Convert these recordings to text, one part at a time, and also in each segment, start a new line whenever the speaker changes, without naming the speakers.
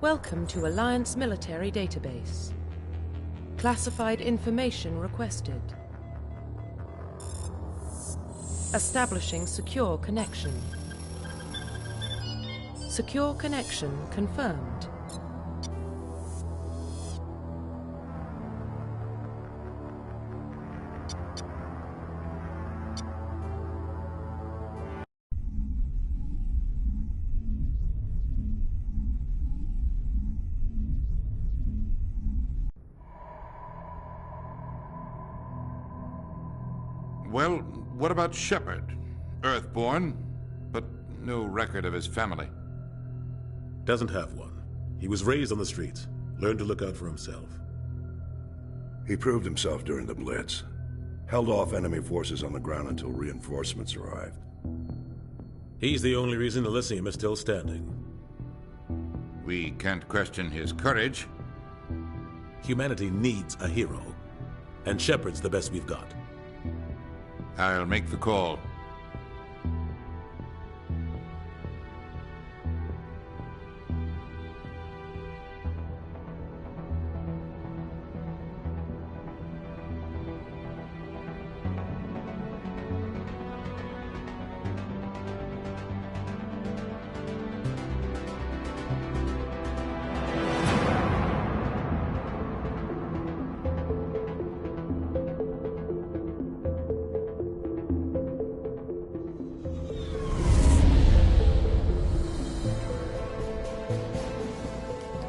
Welcome to Alliance Military Database. Classified information requested. Establishing secure connection. Secure connection confirmed.
Well, what about Shepard? Earthborn, but no record of his family.
Doesn't have one. He was raised on the streets, learned to look out for himself.
He proved himself during the Blitz. Held off enemy forces on the ground until reinforcements arrived.
He's the only reason Elysium is still standing.
We can't question his courage.
Humanity needs a hero, and Shepard's the best we've got.
I'll make the call.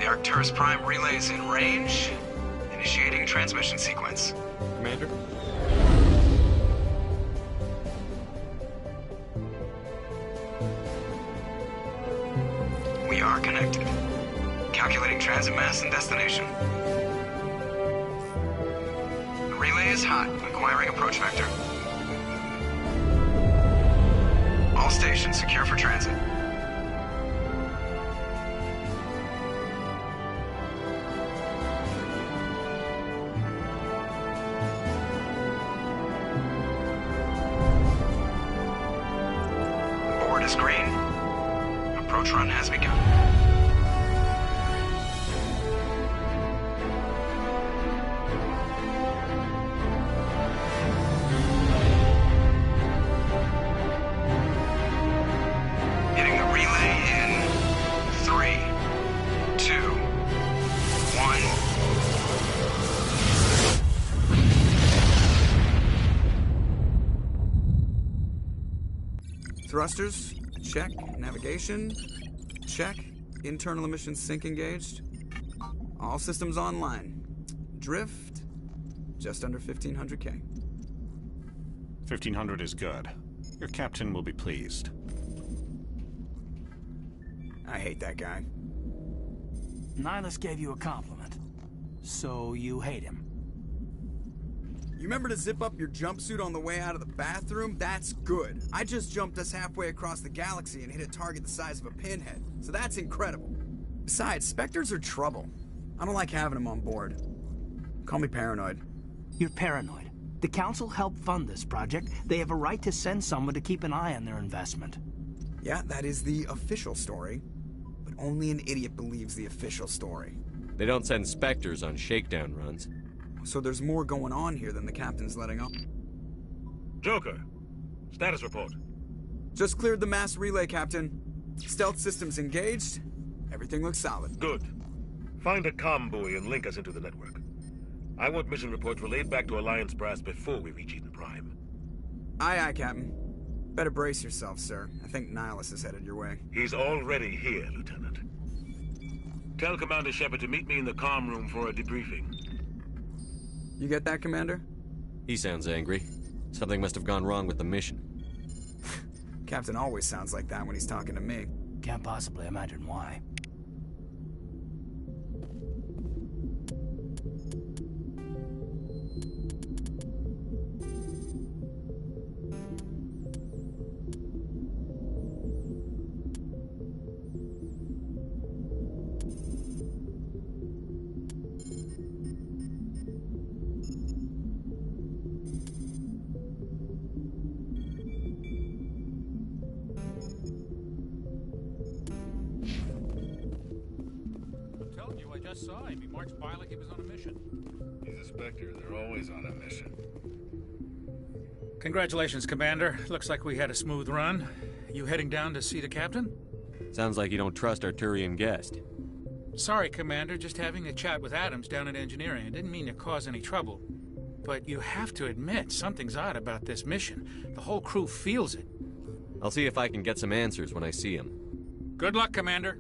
Arcturus Prime relays in range. Initiating transmission sequence.
Commander?
We are connected. Calculating transit mass and destination. The relay is hot. Acquiring approach vector. All stations secure for transit. Is green. Approach run has begun. Hitting the relay in 3, 2, 1. Thrusters, check. Navigation, check. Internal emissions sync engaged. All systems online. Drift, just under 1,500K.
1,500 is good. Your captain will be pleased.
I hate that guy.
Nihilus gave you a compliment. So you hate him.
You remember to zip up your jumpsuit on the way out of the bathroom? That's good. I just jumped us halfway across the galaxy and hit a target the size of a pinhead. So that's incredible. Besides, Spectres are trouble. I don't like having them on board. Call me paranoid.
You're paranoid. The Council helped fund this project. They have a right to send someone to keep an eye on their investment.
Yeah, that is the official story. But only an idiot believes the official story.
They don't send Spectres on shakedown runs.
So there's more going on here than the captain's letting on.
Joker, status report.
Just cleared the mass relay, Captain. Stealth systems engaged. Everything looks solid.
Good. Find a comm buoy and link us into the network. I want mission reports relayed back to Alliance Brass before we reach Eden Prime.
Aye, aye, Captain. Better brace yourself, sir. I think Nihilus is headed your way.
He's already here, Lieutenant. Tell Commander Shepard to meet me in the comm room for a debriefing.
You get that, Commander?
He sounds angry. Something must have gone wrong with the mission.
Captain always sounds like that when he's talking to me.
Can't possibly imagine why.
time. He marched by like he was on a mission.
He's a Spectre. They're always on a mission.
Congratulations, Commander. Looks like we had a smooth run. You heading down to see the captain?
Sounds like you don't trust our Turian guest.
Sorry, Commander. Just having a chat with Adams down at engineering. I didn't mean to cause any trouble. But you have to admit, something's odd about this mission. The whole crew feels it.
I'll see if I can get some answers when I see him.
Good luck, Commander.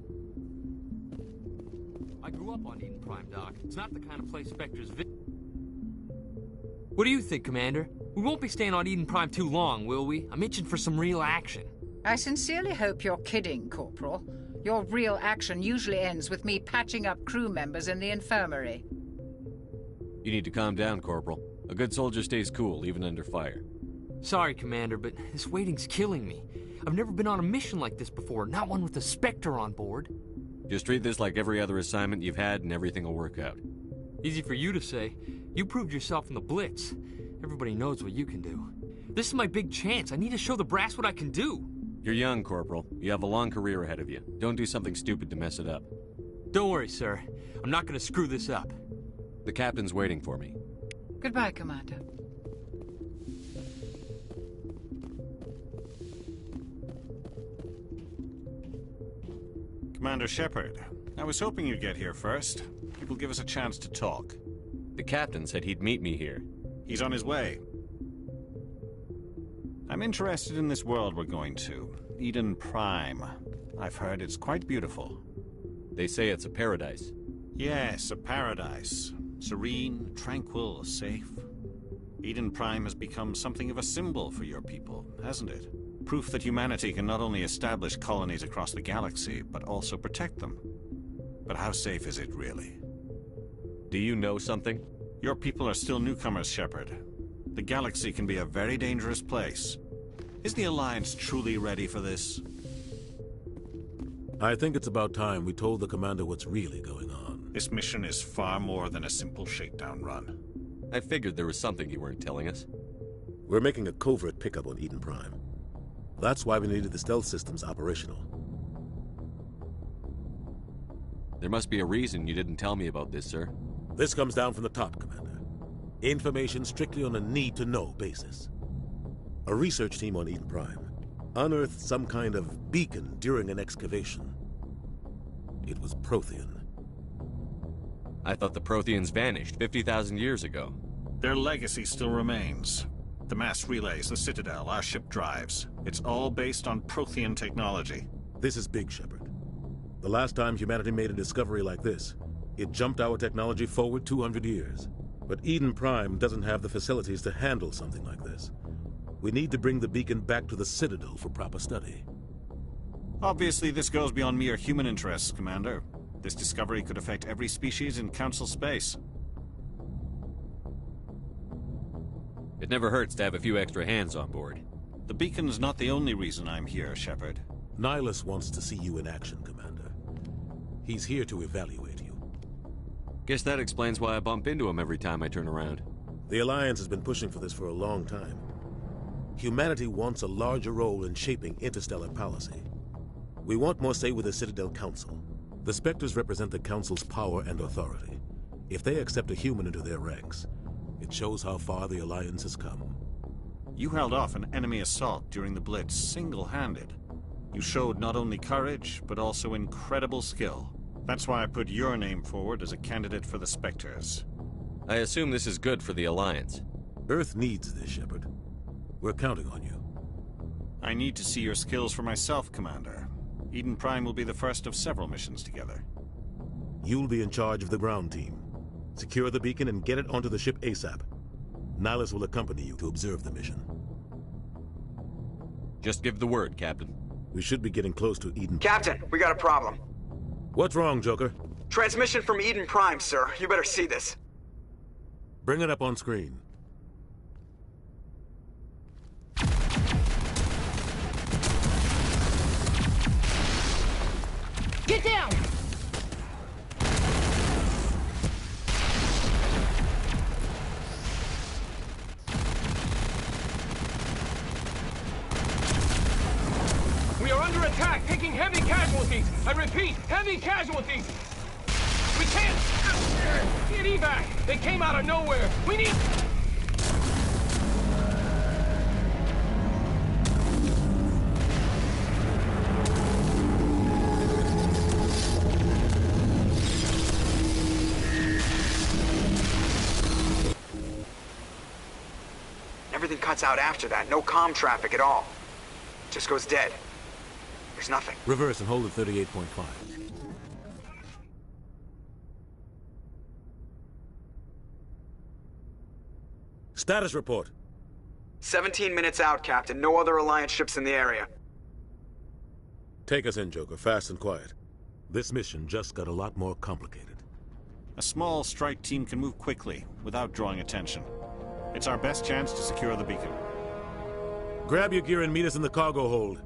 I grew up on Eden Prime, Doc. It's not the kind of place Spectres What do you think, Commander? We won't be staying on Eden Prime too long, will we? I'm itching for some real action.
I sincerely hope you're kidding, Corporal. Your real action usually ends with me patching up crew members in the infirmary.
You need to calm down, Corporal. A good soldier stays cool, even under fire.
Sorry, Commander, but this waiting's killing me. I've never been on a mission like this before, not one with a Spectre on board.
Just treat this like every other assignment you've had and everything will work out.
Easy for you to say. You proved yourself in the Blitz. Everybody knows what you can do. This is my big chance. I need to show the brass what I can do.
You're young, Corporal. You have a long career ahead of you. Don't do something stupid to mess it up.
Don't worry, sir. I'm not going to screw this up.
The captain's waiting for me.
Goodbye, Commander.
Commander Shepard, I was hoping you'd get here first. It will give us a chance to talk.
The captain said he'd meet me here.
He's on his way. I'm interested in this world we're going to, Eden Prime. I've heard it's quite beautiful.
They say it's a paradise.
Yes, a paradise. Serene, tranquil, safe. Eden Prime has become something of a symbol for your people, hasn't it? Proof that humanity can not only establish colonies across the galaxy, but also protect them. But how safe is it, really?
Do you know something?
Your people are still newcomers, Shepard. The galaxy can be a very dangerous place. Is the Alliance truly ready for this?
I think it's about time we told the Commander what's really going on.
This mission is far more than a simple shakedown run.
I figured there was something you weren't telling us.
We're making a covert pickup on Eden Prime. That's why we needed the stealth systems operational.
There must be a reason you didn't tell me about this, sir.
This comes down from the top, Commander. Information strictly on a need-to-know basis. A research team on Eden Prime unearthed some kind of beacon during an excavation. It was Prothean.
I thought the Protheans vanished 50,000 years ago.
Their legacy still remains. The mass relays, the Citadel, our ship drives. It's all based on Prothean technology.
This is big, Shepard. The last time humanity made a discovery like this, it jumped our technology forward 200 years. But Eden Prime doesn't have the facilities to handle something like this. We need to bring the beacon back to the Citadel for proper study.
Obviously, this goes beyond mere human interests, Commander. This discovery could affect every species in Council space.
It never hurts to have a few extra hands on board.
The beacon's not the only reason I'm here, Shepard.
Nihilus wants to see you in action, Commander. He's here to evaluate you.
Guess that explains why I bump into him every time I turn around.
The Alliance has been pushing for this for a long time. Humanity wants a larger role in shaping interstellar policy. We want more say with the Citadel Council. The Spectres represent the Council's power and authority. If they accept a human into their ranks, it shows how far the Alliance has come.
You held off an enemy assault during the Blitz single-handed. You showed not only courage, but also incredible skill. That's why I put your name forward as a candidate for the Spectres.
I assume this is good for the Alliance.
Earth needs this, Shepard. We're counting on you.
I need to see your skills for myself, Commander. Eden Prime will be the first of several missions together.
You'll be in charge of the ground team. Secure the beacon and get it onto the ship ASAP. Nihilus will accompany you to observe the mission.
Just give the word, Captain.
We should be getting close to Eden.
Captain, we got a problem.
What's wrong, Joker?
Transmission from Eden Prime, sir. You better see this.
Bring it up on screen.
Get down!
We are under attack, taking heavy casualties. I repeat, heavy casualties. We can't evac! They came out of nowhere! We need...
Everything cuts out after that. No comm traffic at all. Just goes dead. There's nothing.
Reverse and hold at 38.5. Status report.
17 minutes out, Captain. No other Alliance ships in the area.
Take us in, Joker, fast and quiet. This mission just got a lot more complicated.
A small strike team can move quickly, without drawing attention. It's our best chance to secure the beacon.
Grab your gear and meet us in the cargo hold.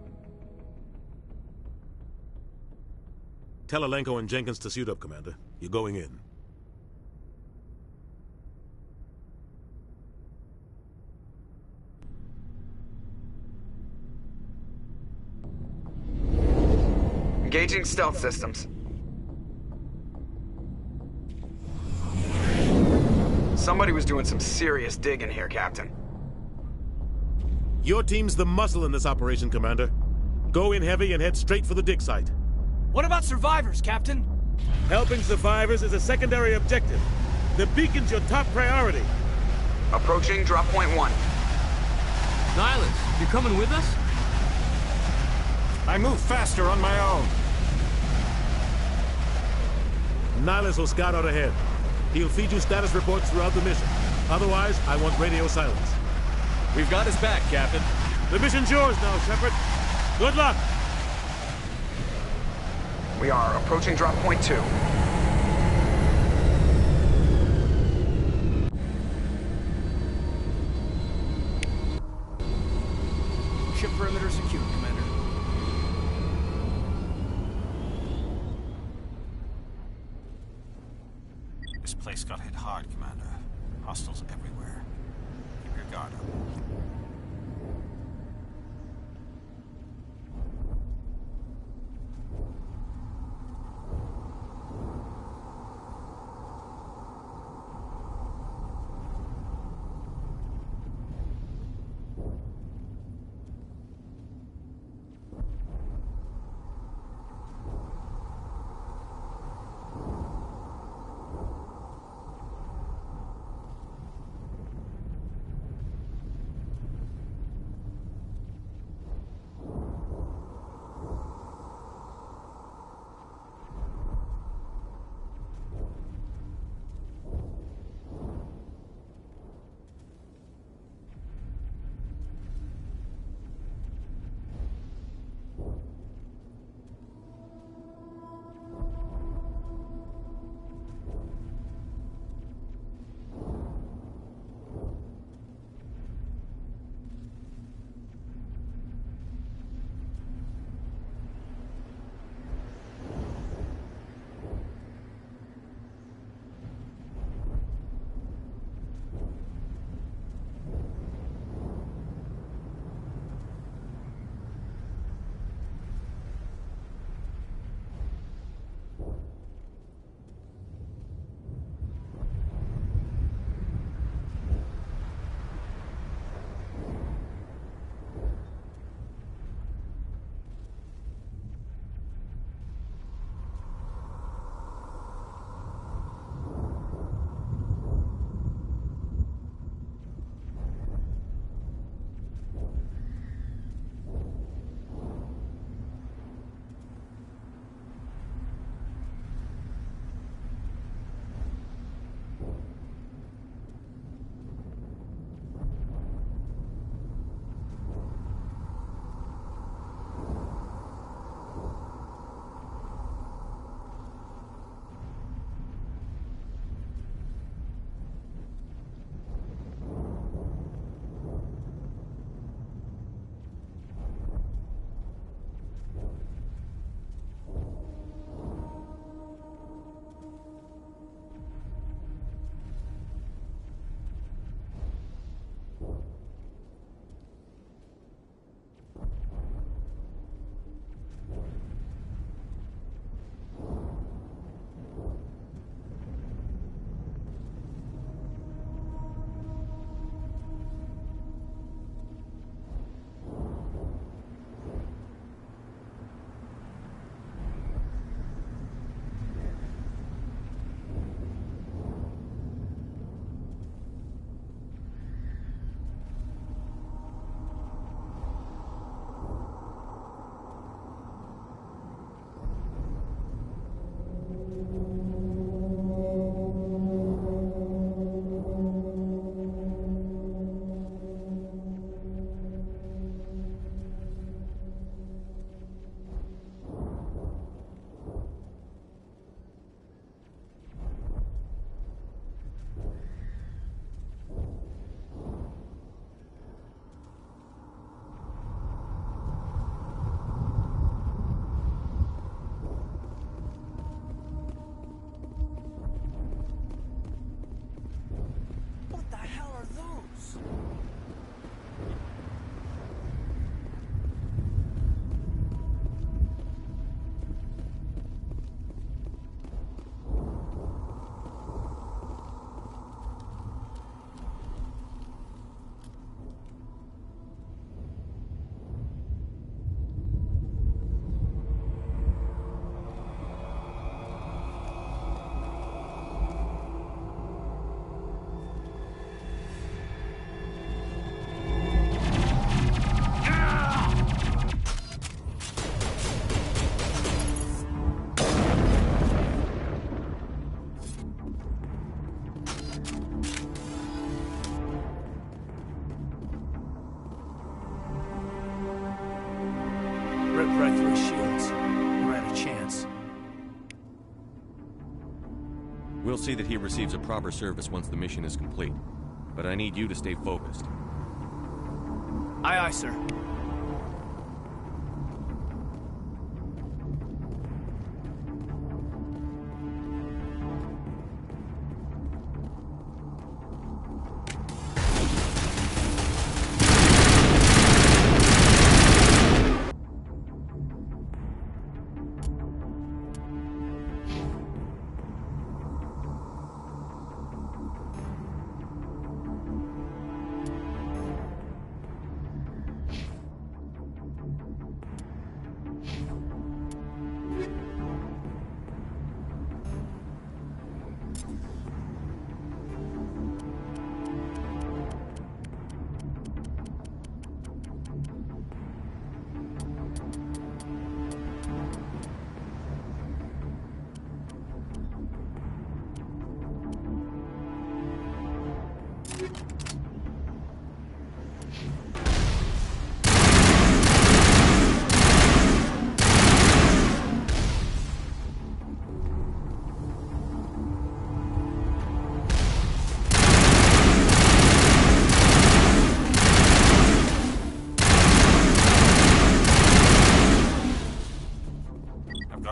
Tell Alenko and Jenkins to suit up, Commander. You're going in.
Engaging stealth systems. Somebody was doing some serious digging here, Captain.
Your team's the muscle in this operation, Commander. Go in heavy and head straight for the dig site.
What about survivors, Captain?
Helping survivors is a secondary objective. The beacon's your top priority.
Approaching drop point 1.
Nihilus, you coming with us?
I move faster on my own.
Nihilus will scout out ahead. He'll feed you status reports throughout the mission. Otherwise, I want radio silence.
We've got his back, Captain.
The mission's yours now, Shepard. Good luck!
We are approaching drop point 2.
Ship perimeter secure, Commander.
This place got hit hard, Commander. Hostiles everywhere. Keep your guard up.
We'll see that he receives a proper service once the mission is complete. But I need you to stay focused.
Aye, aye, sir.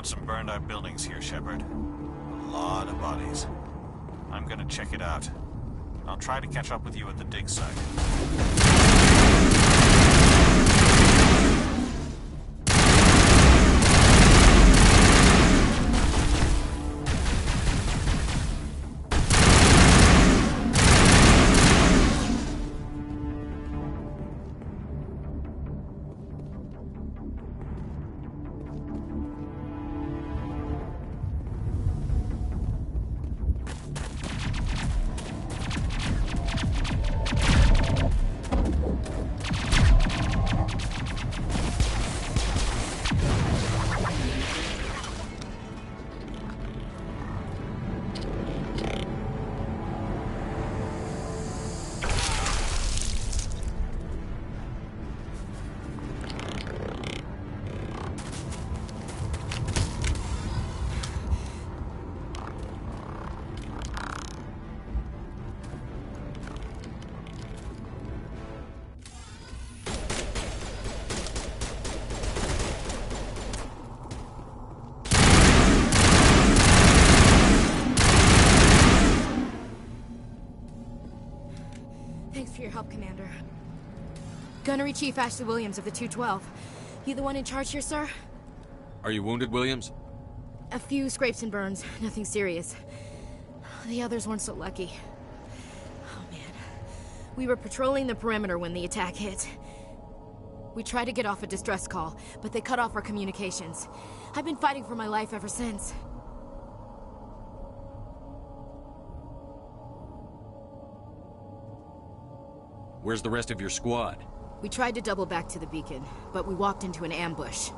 Some burned out buildings here, Shepard. A lot of bodies. I'm gonna check it out. I'll try to catch up with you at the dig site.
For your help, Commander. Gunnery Chief Ashley Williams of the 212. You the one in charge here, sir?
Are you wounded, Williams?
A few scrapes and burns. Nothing serious. The others weren't so lucky. Oh, man. We were patrolling the perimeter when the attack hit. We tried to get off a distress call, but they cut off our communications. I've been fighting for my life ever since.
Where's the rest of your squad?
We tried to double back to the beacon, but we walked into an ambush.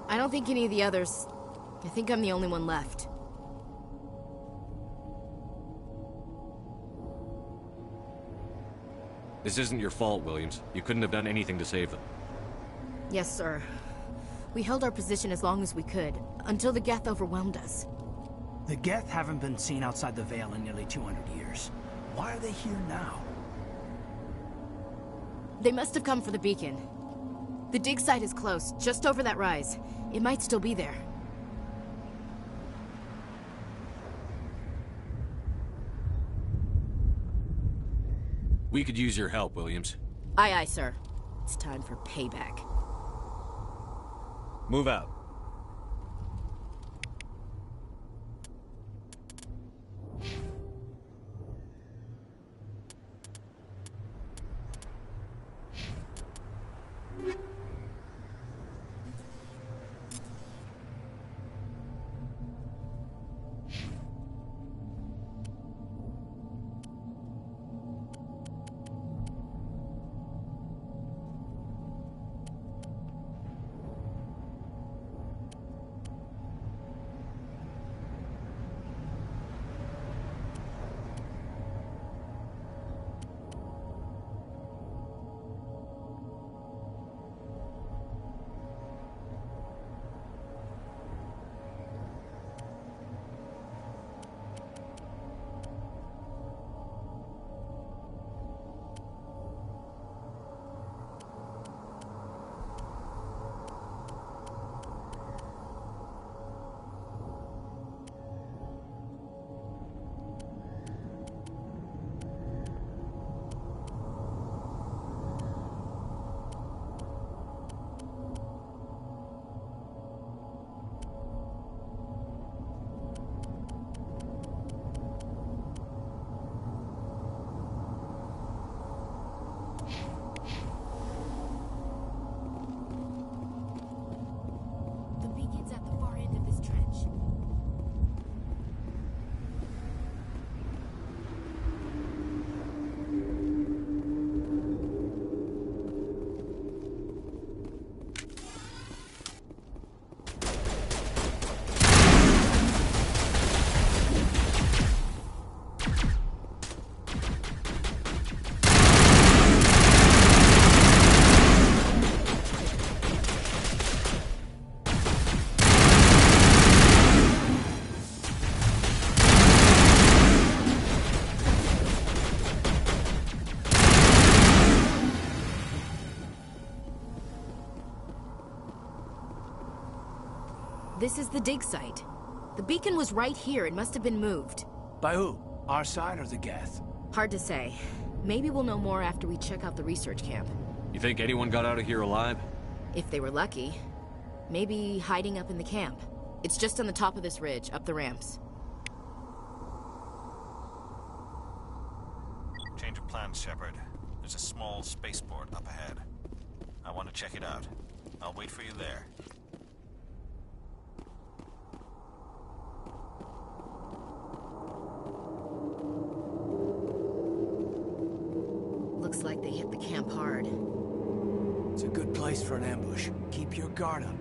I don't think any of the others... I think I'm the only one left.
This isn't your fault, Williams. You couldn't have done anything to save them.
Yes, sir. We held our position as long as we could, until the Geth overwhelmed us.
The Geth haven't been seen outside the Veil in nearly 200 years. Why are they here now?
They must have come for the beacon. The dig site is close, just over that rise. It might still be there.
We could use your help, Williams.
Aye, aye, sir. It's time for payback.
Move out.
This is the dig site. The beacon was right here. It must have been moved.
By who? Our side or the Geth?
Hard to say. Maybe we'll know more after we check out the research camp.
You think anyone got out of here alive?
If they were lucky. Maybe hiding up in the camp. It's just on the top of this ridge, up the ramps.
Change of plans, Shepard. There's a small spaceport up ahead. I want to check it out. I'll wait for you there.
Looks like they hit the camp hard.
It's a good place for an ambush. Keep your guard up.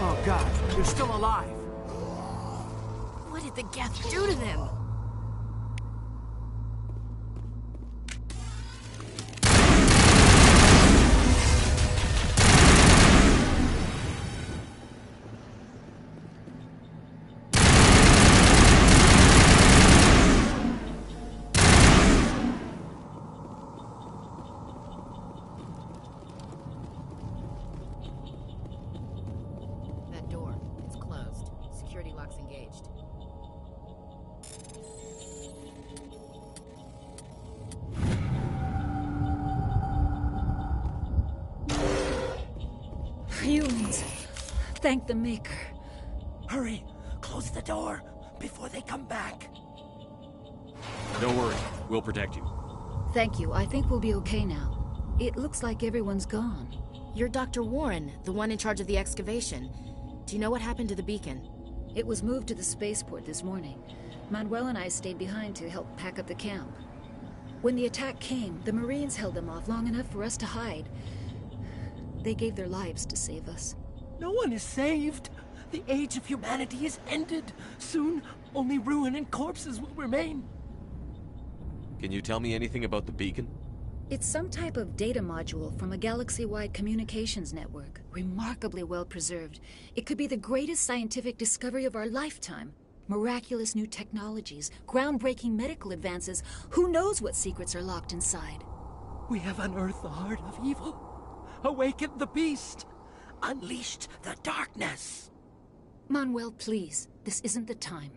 Oh God, they're still alive.
What did the Geth do to them?
Humans. Thank the Maker.
Hurry! Close the door before they come back.
Don't worry. We'll protect you.
Thank you. I think we'll be okay now. It looks like everyone's gone.
You're Dr. Warren, the one in charge of the excavation. Do you know what happened to the beacon?
It was moved to the spaceport this morning. Manuel and I stayed behind to help pack up the camp. When the attack came, the Marines held them off long enough for us to hide. They gave their lives to save us.
No one is saved. The age of humanity is ended. Soon, only ruin and corpses will remain.
Can you tell me anything about the beacon?
It's some type of data module from a galaxy-wide communications network. Remarkably well preserved. It could be the greatest scientific discovery of our lifetime. Miraculous new technologies, groundbreaking medical advances. Who knows what secrets are locked inside?
We have unearthed the heart of evil. Awakened the beast. Unleashed the darkness.
Manuel, please. This isn't the time.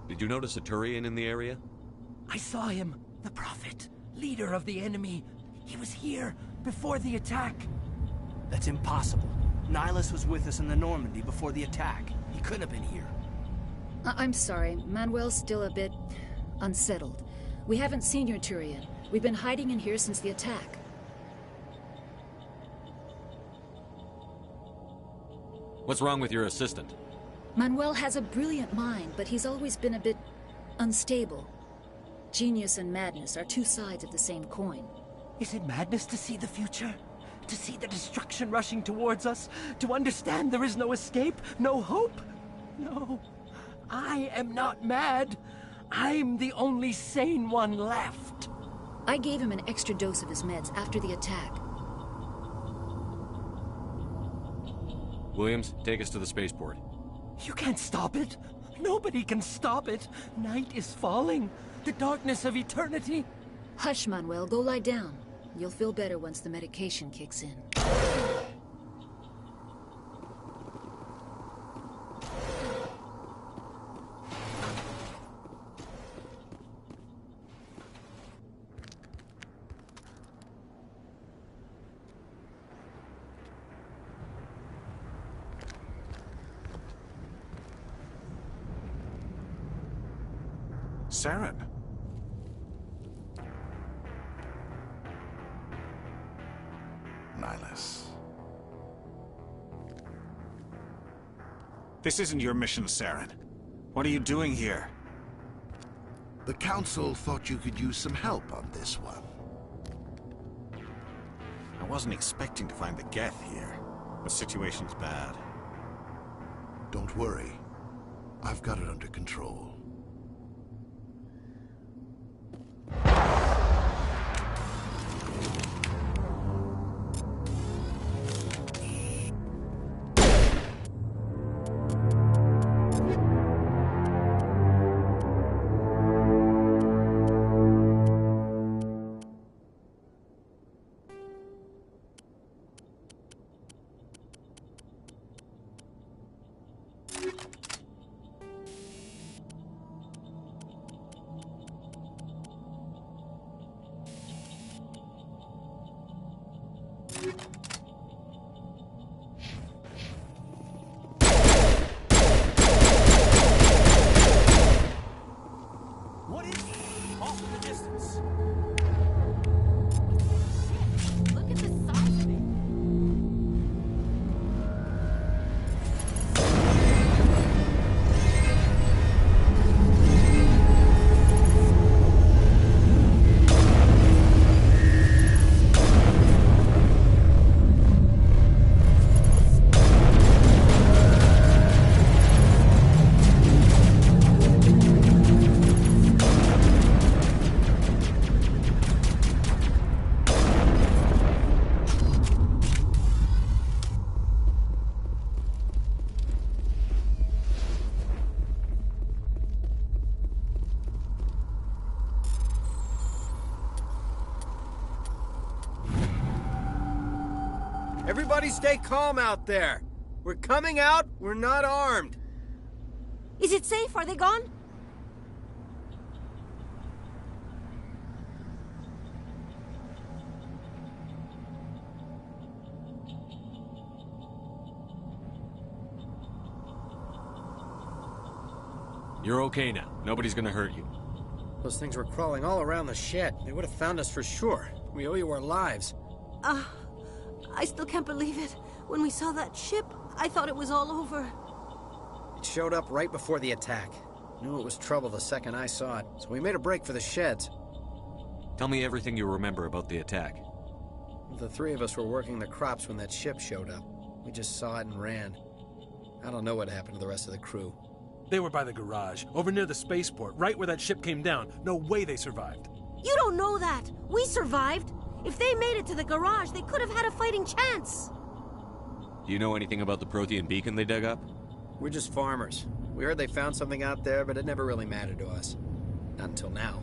Did you notice a Turian in the area?
I saw him. The Prophet. Leader of the enemy. He was here before the attack. That's impossible. Nihilus was with us in the Normandy before the attack. He couldn't have been here.
I'm sorry. Manuel's still a bit unsettled. We haven't seen your Turian. We've been hiding in here since the attack.
What's wrong with your assistant?
Manuel has a brilliant mind, but he's always been a bit unstable. Genius and madness are two sides of the same coin.
Is it madness to see the future? To see the destruction rushing towards us? To understand there is no escape? No hope? No. I am not mad. I'm the only sane one left.
I gave him an extra dose of his meds after the attack.
Williams, take us to the spaceport.
You can't stop it. Nobody can stop it. Night is falling. The darkness of eternity.
Hush, Manuel. Go lie down. You'll feel better once the medication kicks in.
Saren. Nihilus. This isn't your mission, Saren. What are you doing here?
The Council thought you could use some help on this one.
I wasn't expecting to find the Geth here. The situation's bad.
Don't worry. I've got it under control.
What is it? Off in the distance.
Look at the size of it.
Everybody stay calm out there. We're coming out, we're not armed.
Is it safe? Are they gone?
You're okay now. Nobody's gonna hurt you.
Those things were crawling all around the shed. They would have found us for sure. We owe you our lives.
I still can't believe it. When we saw that ship, I thought it was all over.
It showed up right before the attack. Knew it was trouble the second I saw it, so we made a break for the sheds.
Tell me everything you remember about the attack.
The three of us were working the crops when that ship showed up. We just saw it and ran. I don't know what happened to the rest of the crew.
They were by the garage, over near the spaceport, right where that ship came down. No way they survived.
You don't know that. We survived. If they made it to the garage, they could have had a fighting chance.
Do you know anything about the Prothean beacon they dug up?
We're just farmers. We heard they found something out there, but it never really mattered to us. Not until now.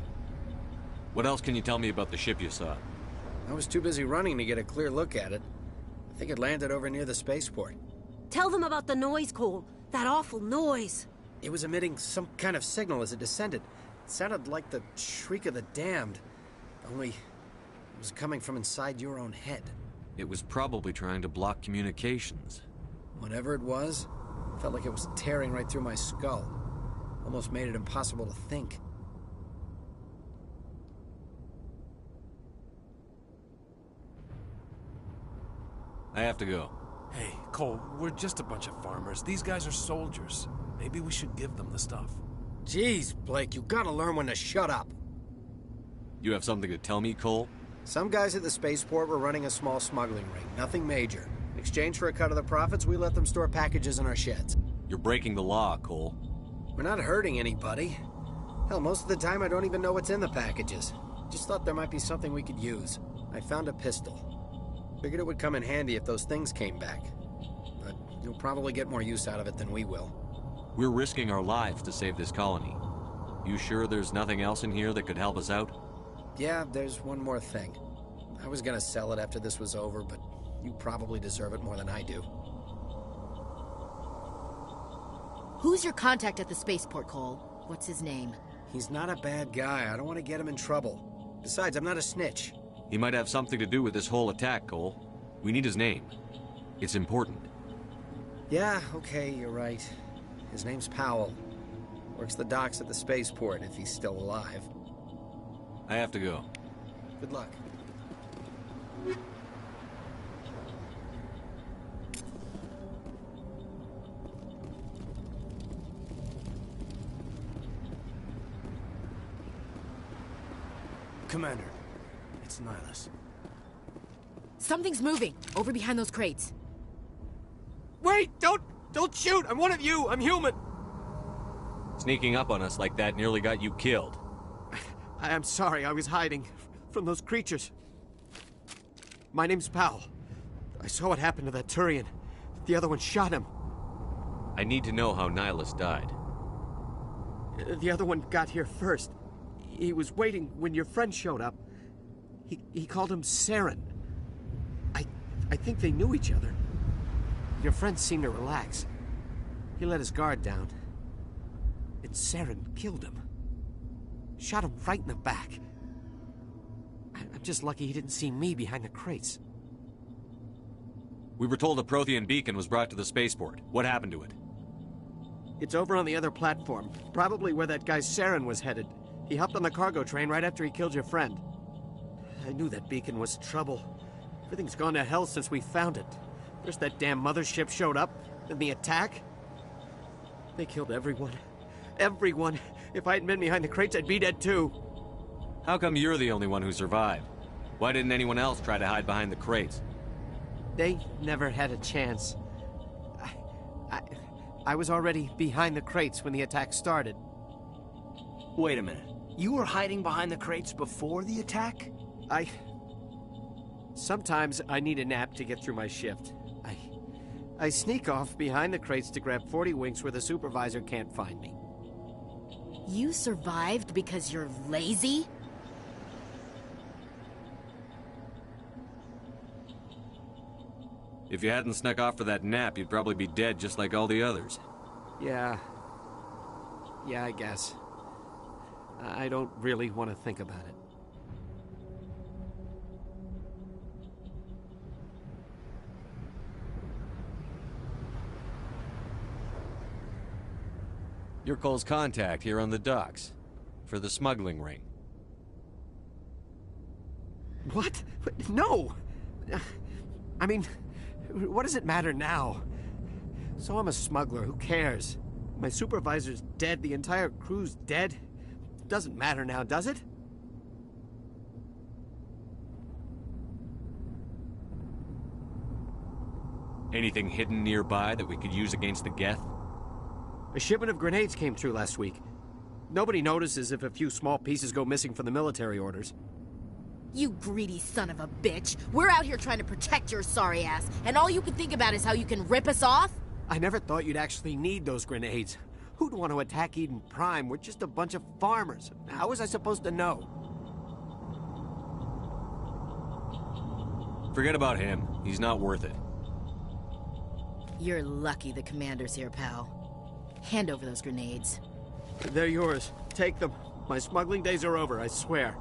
What else can you tell me about the ship you saw?
I was too busy running to get a clear look at it. I think it landed over near the spaceport.
Tell them about the noise, Cole. That awful noise.
It was emitting some kind of signal as it descended. It sounded like the shriek of the damned. Only it was coming from inside your own head.
It was probably trying to block communications.
Whatever it was, felt like it was tearing right through my skull. Almost made it impossible to think.
I have to go.
Hey, Cole, we're just a bunch of farmers. These guys are soldiers. Maybe we should give them the stuff.
Jeez, Blake, you gotta learn when to shut up.
You have something to tell me, Cole?
Some guys at the spaceport were running a small smuggling ring, nothing major. In exchange for a cut of the profits, we let them store packages in our sheds.
You're breaking the law, Cole.
We're not hurting anybody. Hell, most of the time I don't even know what's in the packages. Just thought there might be something we could use. I found a pistol. Figured it would come in handy if those things came back. But you'll probably get more use out of it than we will.
We're risking our lives to save this colony. You sure there's nothing else in here that could help us out?
Yeah, there's one more thing. I was gonna sell it after this was over, but you probably deserve it more than I do.
Who's your contact at the spaceport, Cole? What's his name?
He's not a bad guy. I don't want to get him in trouble. Besides, I'm not a snitch.
He might have something to do with this whole attack, Cole. We need his name. It's important.
Yeah, okay, you're right. His name's Powell. Works the docks at the spaceport, if he's still alive.
I have to go.
Good luck.
Commander, it's Nihlus.
Something's moving, over behind those crates.
Wait! Don't shoot! I'm one of you! I'm human!
Sneaking up on us like that nearly got you killed.
I'm sorry, I was hiding from those creatures. My name's Powell. I saw what happened to that Turian. The other one shot him.
I need to know how Nihlus died.
The other one got here first. He was waiting when your friend showed up. He called him Saren. I think they knew each other. Your friend seemed to relax. He let his guard down. And Saren killed him. Shot him right in the back. I'm just lucky he didn't see me behind the crates.
We were told a Prothean beacon was brought to the spaceport. What happened to it?
It's over on the other platform. Probably where that guy Saren was headed. He hopped on the cargo train right after he killed your friend. I knew that beacon was trouble. Everything's gone to hell since we found it. First that damn mothership showed up, then the attack. They killed everyone. Everyone. If I hadn't been behind the crates, I'd be dead too.
How come you're the only one who survived? Why didn't anyone else try to hide behind the crates?
They never had a chance. I was already behind the crates when the attack started.
Wait a minute. You were hiding behind the crates before the attack?
Sometimes I need a nap to get through my shift. I sneak off behind the crates to grab 40 winks where the supervisor can't find me.
You survived because you're lazy?
If you hadn't snuck off for that nap, you'd probably be dead just like all the others.
Yeah, I guess. I don't really want to think about it.
You're Cole's contact here on the docks. For the smuggling ring.
What? No! I mean, what does it matter now? So I'm a smuggler, who cares? My supervisor's dead, the entire crew's dead. Doesn't matter now, does it?
Anything hidden nearby that we could use against the Geth?
A shipment of grenades came through last week. Nobody notices if a few small pieces go missing from the military orders.
You greedy son of a bitch. We're out here trying to protect your sorry ass, and all you can think about is how you can rip us off?
I never thought you'd actually need those grenades. Who'd want to attack Eden Prime? We're just a bunch of farmers. How was I supposed to know?
Forget about him. He's not worth it.
You're lucky the commander's here, pal. Hand over those grenades.
They're yours. Take them. My smuggling days are over, I swear.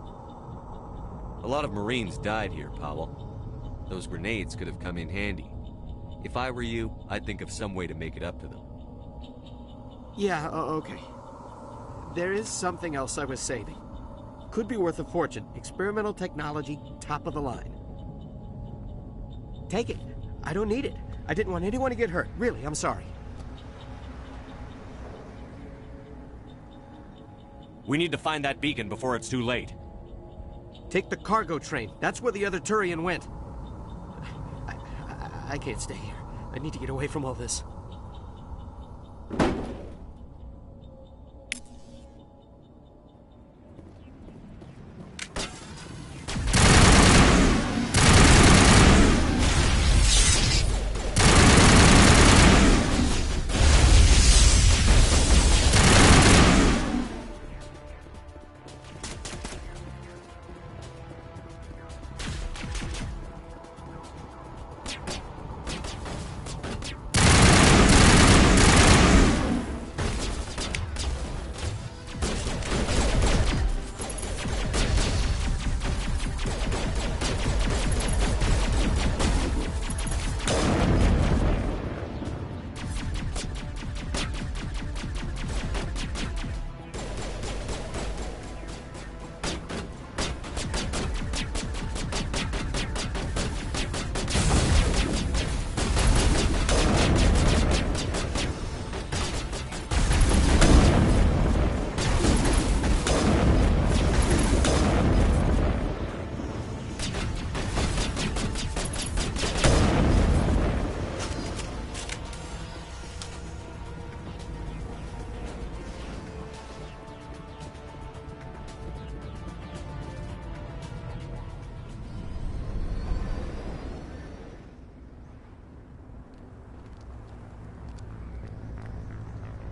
A lot of Marines died here, Powell. Those grenades could have come in handy. If I were you, I'd think of some way to make it up to them.
Yeah, okay. There is something else I was saving. Could be worth a fortune. Experimental technology, top of the line. Take it. I don't need it. I didn't want anyone to get hurt. Really, I'm sorry.
We need to find that beacon before it's too late.
Take the cargo train. That's where the other Turian went. I can't stay here. I need to get away from all this.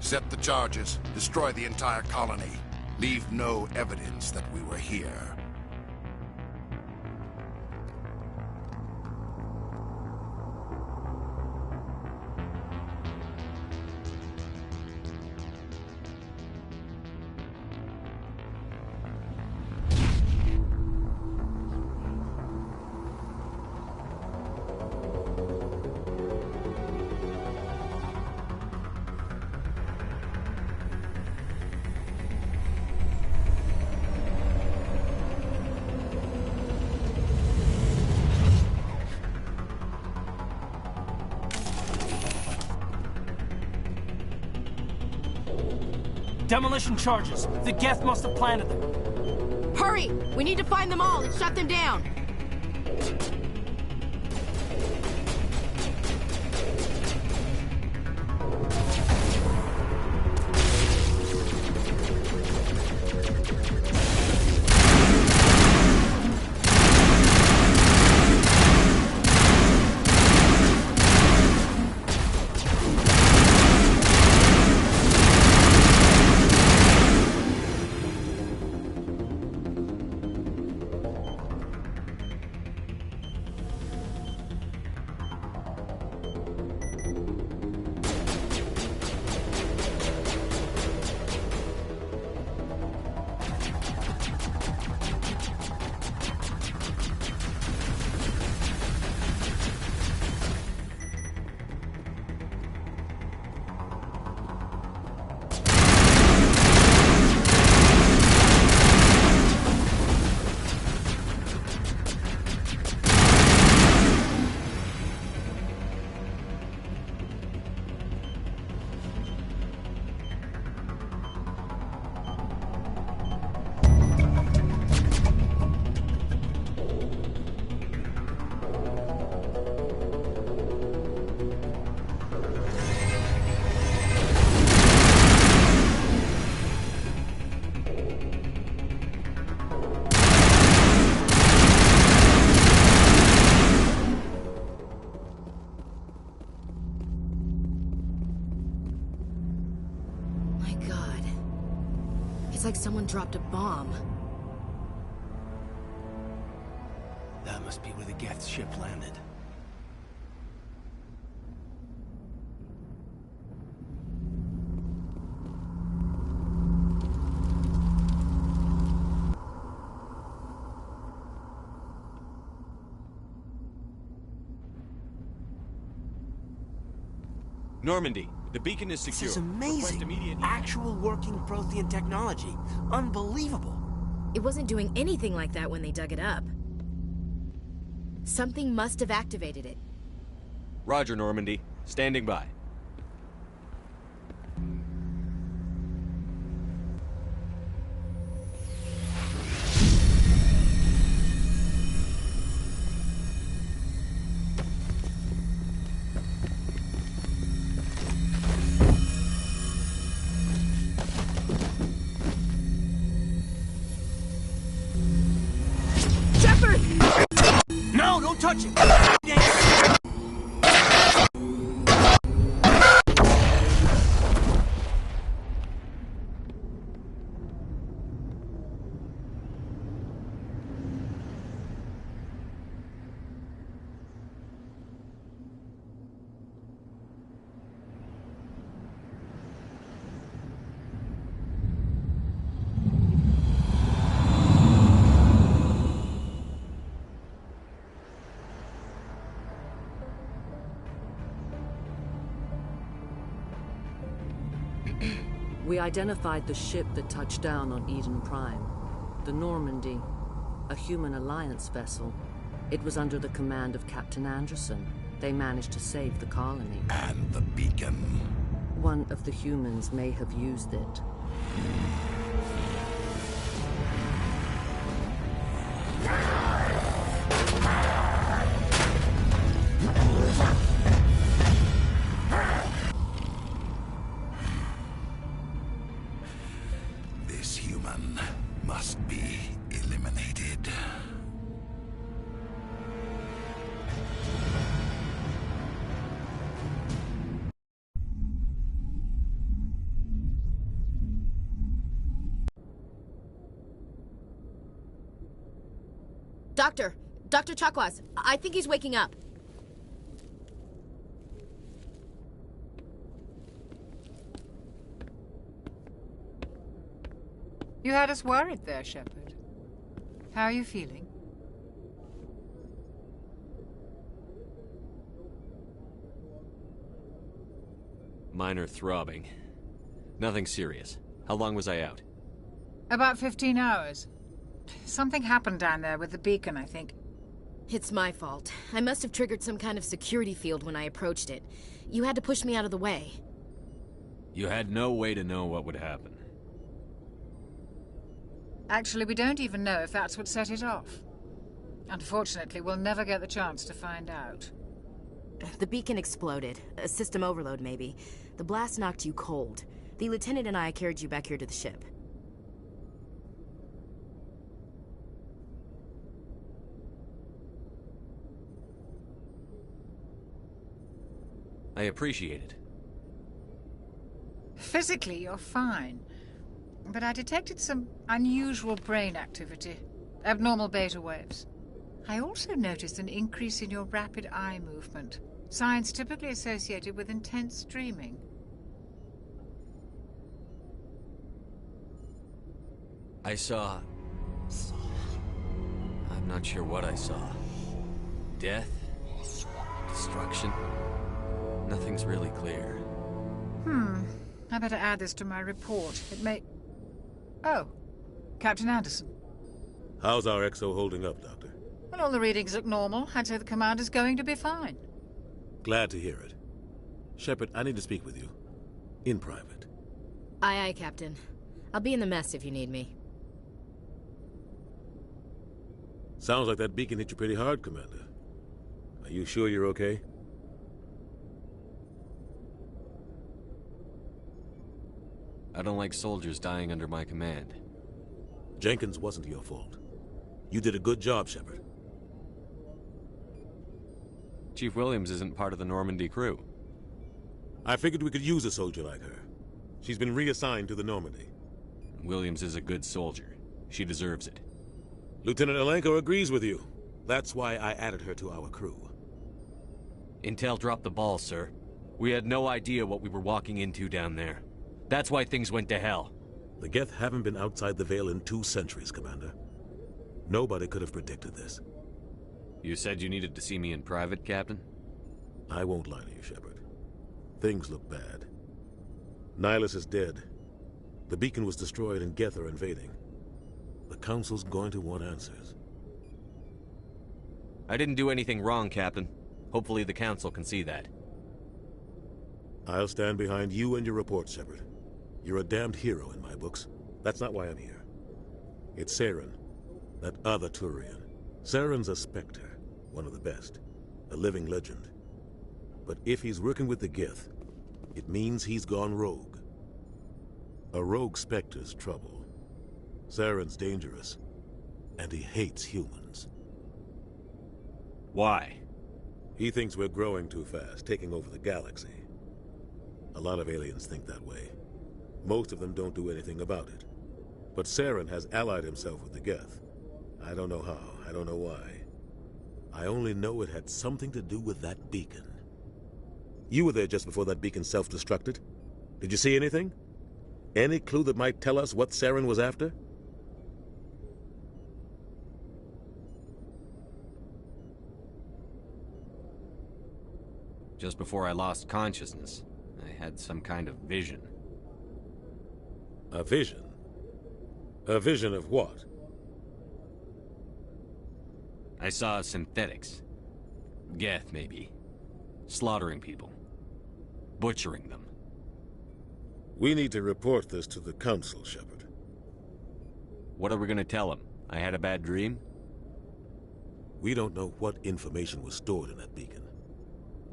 Set the charges. Destroy the entire colony. Leave no evidence that we were here.
Demolition charges. The Geth must have planted them.
Hurry! We need to find them all and shut them down! It's like someone dropped a bomb.
That must be where the Geth ship landed.
Normandy, the beacon is secure.
This is amazing. Actual working Prothean technology. Unbelievable.
It wasn't doing anything like that when they dug it up. Something must have activated it.
Roger, Normandy. Standing by.
No, don't touch it!
We identified the ship that touched down on Eden Prime. The Normandy, a human alliance vessel. It was under the command of Captain Anderson. They managed to save the colony.
And the beacon.
One of the humans may have used it.
This human must be eliminated.
Dr. Chakwas, I think he's waking up.
You had us worried there, Shepard. How are you feeling?
Minor throbbing. Nothing serious. How long was I out?
About 15 hours. Something happened down there with the beacon, I think.
It's my fault. I must have triggered some kind of security field when I approached it. You had to push me out of the way.
You had no way to know what would happen.
Actually, we don't even know if that's what set it off. Unfortunately, we'll never get the chance to find out.
The beacon exploded. A system overload, maybe. The blast knocked you cold. The lieutenant and I carried you back here to the ship.
I appreciate it.
Physically, you're fine. But I detected some unusual brain activity. Abnormal beta waves. I also noticed an increase in your rapid eye movement. Signs typically associated with intense dreaming.
I saw... I'm not sure what I saw. Death? Destruction? Nothing's really clear.
I better add this to my report. It may... Oh, Captain Anderson.
How's our XO holding up, Doctor?
Well, all the readings look normal. I'd say the commander's going to be fine.
Glad to hear it. Shepard, I need to speak with you. In private.
Aye, aye, Captain. I'll be in the mess if you need me.
Sounds like that beacon hit you pretty hard, Commander. Are you sure you're okay?
I don't like soldiers dying under my command.
Jenkins wasn't your fault. You did a good job, Shepard.
Chief Williams isn't part of the Normandy crew.
I figured we could use a soldier like her. She's been reassigned to the Normandy.
Williams is a good soldier. She deserves it.
Lieutenant Alenko agrees with you. That's why I added her to our crew.
Intel dropped the ball, sir. We had no idea what we were walking into down there. That's why things went to hell.
The Geth haven't been outside the Veil in 2 centuries, Commander. Nobody could have predicted this.
You said you needed to see me in private, Captain?
I won't lie to you, Shepard. Things look bad. Nihilus is dead. The beacon was destroyed and Geth are invading. The Council's going to want answers.
I didn't do anything wrong, Captain. Hopefully the Council can see that.
I'll stand behind you and your report, Shepard. You're a damned hero in my books. That's not why I'm here. It's Saren, that other Turian. Saren's a Spectre, one of the best. A living legend. But if he's working with the Geth, it means he's gone rogue. A rogue Spectre's trouble. Saren's dangerous, and he hates humans.
Why?
He thinks we're growing too fast, taking over the galaxy. A lot of aliens think that way. Most of them don't do anything about it. But Saren has allied himself with the Geth. I don't know how, I don't know why. I only know it had something to do with that beacon. You were there just before that beacon self-destructed. Did you see anything? Any clue that might tell us what Saren was after?
Just before I lost consciousness, I had some kind of vision.
A vision? A vision of what?
I saw synthetics. Geth, maybe. Slaughtering people. Butchering them.
We need to report this to the Council, Shepard.
What are we gonna tell them? I had a bad dream?
We don't know what information was stored in that beacon.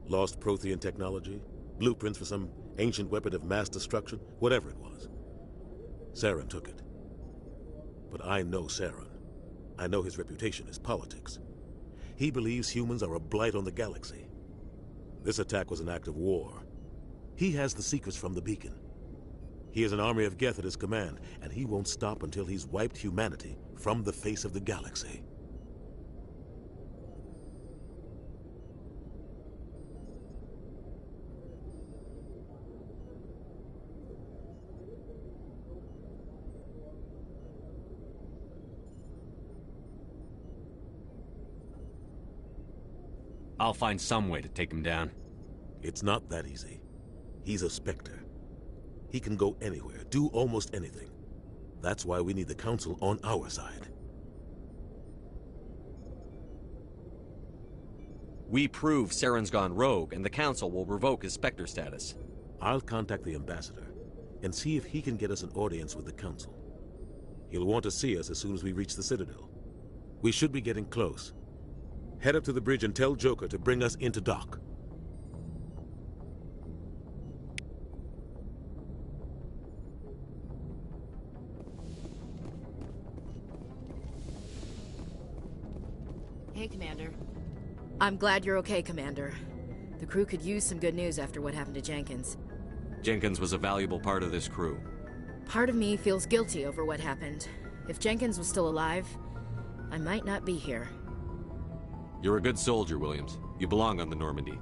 Lost Prothean technology? Blueprints for some ancient weapon of mass destruction? Whatever it was. Saren took it. But I know Saren. I know his reputation is politics. He believes humans are a blight on the galaxy. This attack was an act of war. He has the secrets from the beacon. He has an army of Geth at his command, and he won't stop until he's wiped humanity from the face of the galaxy.
I'll find some way to take him down.
It's not that easy. He's a Spectre. He can go anywhere, do almost anything. That's why we need the Council on our side.
We prove Saren's gone rogue, and the Council will revoke his Spectre status.
I'll contact the Ambassador and see if he can get us an audience with the Council. He'll want to see us as soon as we reach the Citadel. We should be getting close. Head up to the bridge and tell Joker to bring us into dock.
Hey, Commander. I'm glad you're okay, Commander. The crew could use some good news after what happened to Jenkins.
Jenkins was a valuable part of this crew.
Part of me feels guilty over what happened. If Jenkins was still alive, I might not be here.
You're a good soldier, Williams. You belong on the Normandy.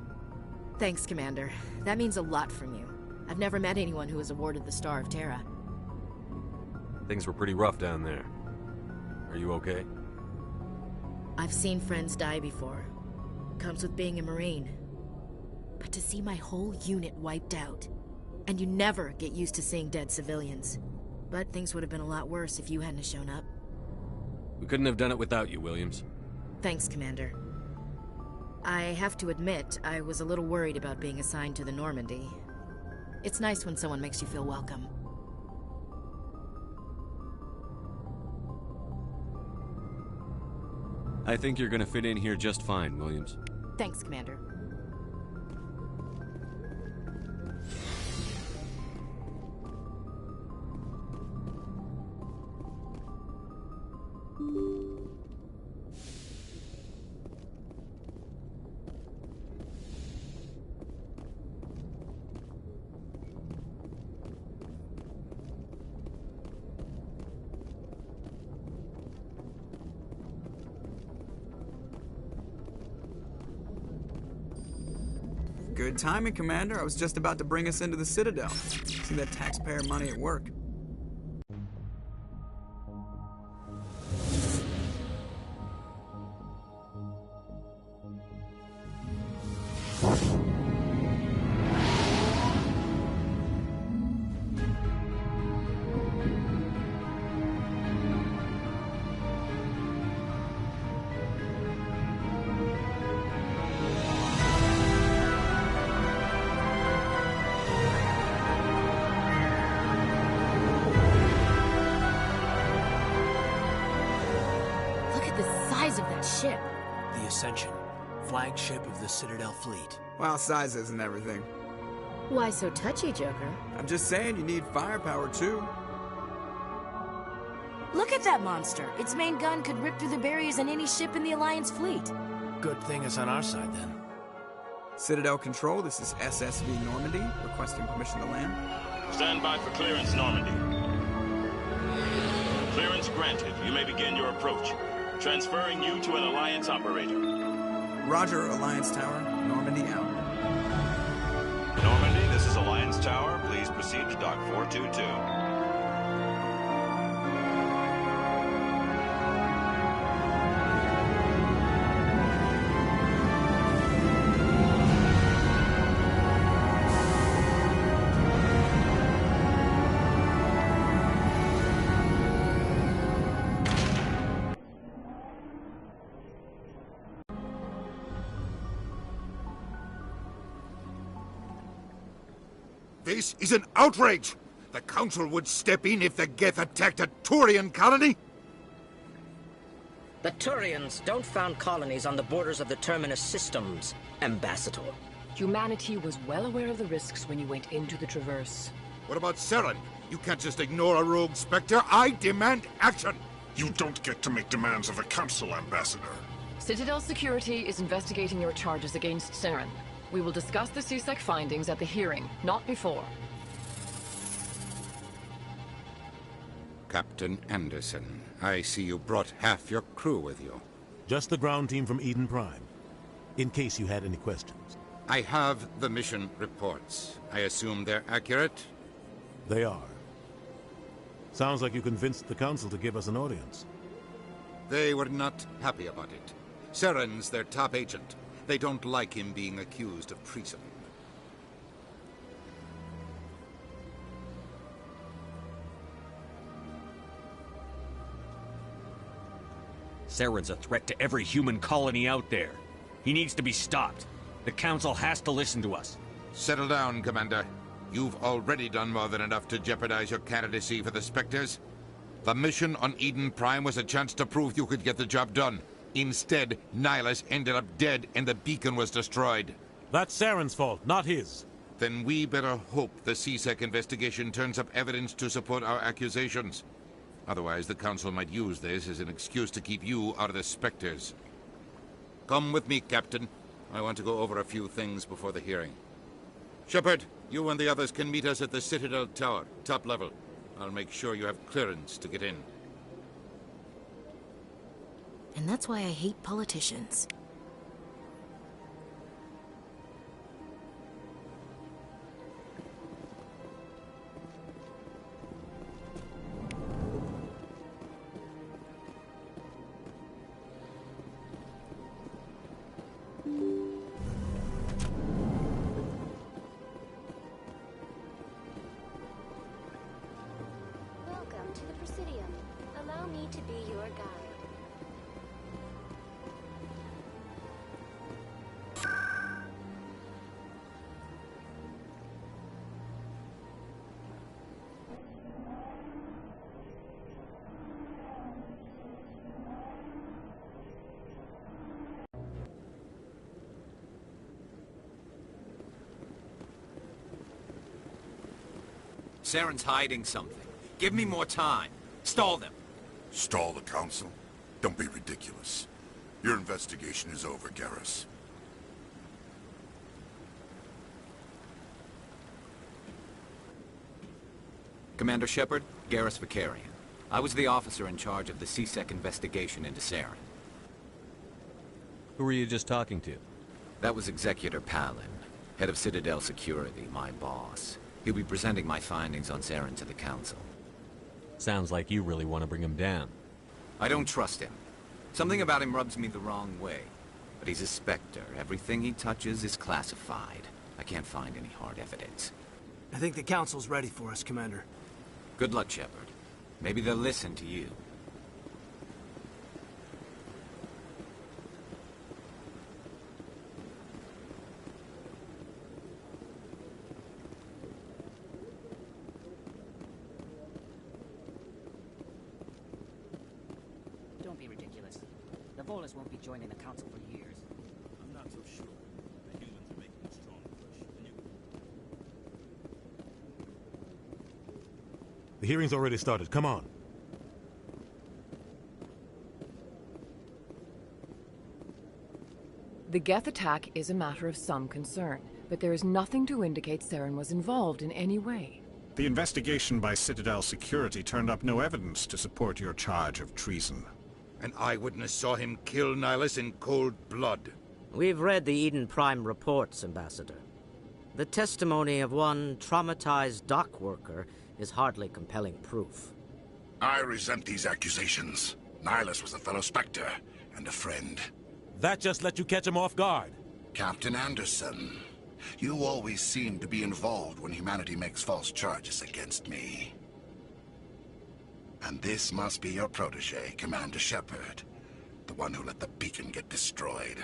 Thanks, Commander. That means a lot from you. I've never met anyone who was awarded the Star of Terra.
Things were pretty rough down there. Are you okay?
I've seen friends die before. Comes with being a Marine. But to see my whole unit wiped out, and you never get used to seeing dead civilians. But things would have been a lot worse if you hadn't shown up.
We couldn't have done it without you, Williams.
Thanks, Commander. I have to admit, I was a little worried about being assigned to the Normandy. It's nice when someone makes you feel welcome.
I think you're gonna fit in here just fine, Williams.
Thanks, Commander.
Good timing, Commander. I was just about to bring us into the Citadel. See that taxpayer money at work.
Ship.
The Ascension, flagship of the Citadel fleet.
Well, size isn't everything.
Why so touchy, Joker?
I'm just saying you need firepower, too.
Look at that monster. Its main gun could rip through the barriers in any ship in the Alliance fleet.
Good thing it's on our side, then.
Citadel Control, this is SSV Normandy, requesting permission to land.
Stand by for clearance, Normandy. Clearance granted. You may begin your approach. Transferring you to an Alliance operator.
Roger, Alliance Tower. Normandy out.
Normandy, this is Alliance Tower. Please proceed to Dock 422.
This is an outrage! The Council would step in if the Geth attacked a Turian colony?
The Turians don't found colonies on the borders of the Terminus systems, Ambassador.
Humanity was well aware of the risks when you went into the Traverse.
What about Saren? You can't just ignore a rogue Spectre. I demand action!
You don't get to make demands of the Council, Ambassador.
Citadel Security is investigating your charges against Saren. We will discuss the CSEC findings at the hearing, not before.
Captain Anderson, I see you brought half your crew with you.
Just the ground team from Eden Prime, in case you had any questions.
I have the mission reports. I assume they're accurate?
They are. Sounds like you convinced the Council to give us an audience.
They were not happy about it. Saren's their top agent. They don't like him being accused of treason.
Saren's a threat to every human colony out there. He needs to be stopped. The Council has to listen to us.
Settle down, Commander. You've already done more than enough to jeopardize your candidacy for the Spectres. The mission on Eden Prime was a chance to prove you could get the job done. Instead, Nihilus ended up dead and the beacon was destroyed.
That's Saren's fault, not his.
Then we better hope the CSEC investigation turns up evidence to support our accusations. Otherwise, the Council might use this as an excuse to keep you out of the Spectres. Come with me, Captain. I want to go over a few things before the hearing. Shepard, you and the others can meet us at the Citadel Tower, top level. I'll make sure you have clearance to get in.
And that's why I hate politicians.
Welcome to the Presidium. Allow me to be your guide.
Saren's hiding something. Give me more time. Stall them.
Stall the Council? Don't be ridiculous. Your investigation is over, Garrus.
Commander Shepard, Garrus Vakarian. I was the officer in charge of the CSEC investigation into Saren.
Who were you just talking to?
That was Executor Palin, head of Citadel Security, my boss. He'll be presenting my findings on Saren to the Council.
Sounds like you really want to bring him down.
I don't trust him. Something about him rubs me the wrong way. But he's a Spectre. Everything he touches is classified. I can't find any hard evidence.
I think the Council's ready for us, Commander.
Good luck, Shepard. Maybe they'll listen to you.
Don't be ridiculous. The Volus won't be joining the Council for years.
I'm not so sure. The humans are making a strong push. The hearing's already started. Come on.
The Geth attack is a matter of some concern, but there is nothing to indicate Saren was involved in any way.
The investigation by Citadel Security turned up no evidence to support your charge of treason.
An eyewitness saw him kill Nihilus in cold blood.
We've read the Eden Prime reports, Ambassador. The testimony of one traumatized dock worker is hardly compelling proof.
I resent these accusations. Nihilus was a fellow Spectre and a friend.
That just let you catch him off guard.
Captain Anderson, you always seem to be involved when humanity makes false charges against me. And this must be your protege, Commander Shepard, the one who let the beacon get destroyed.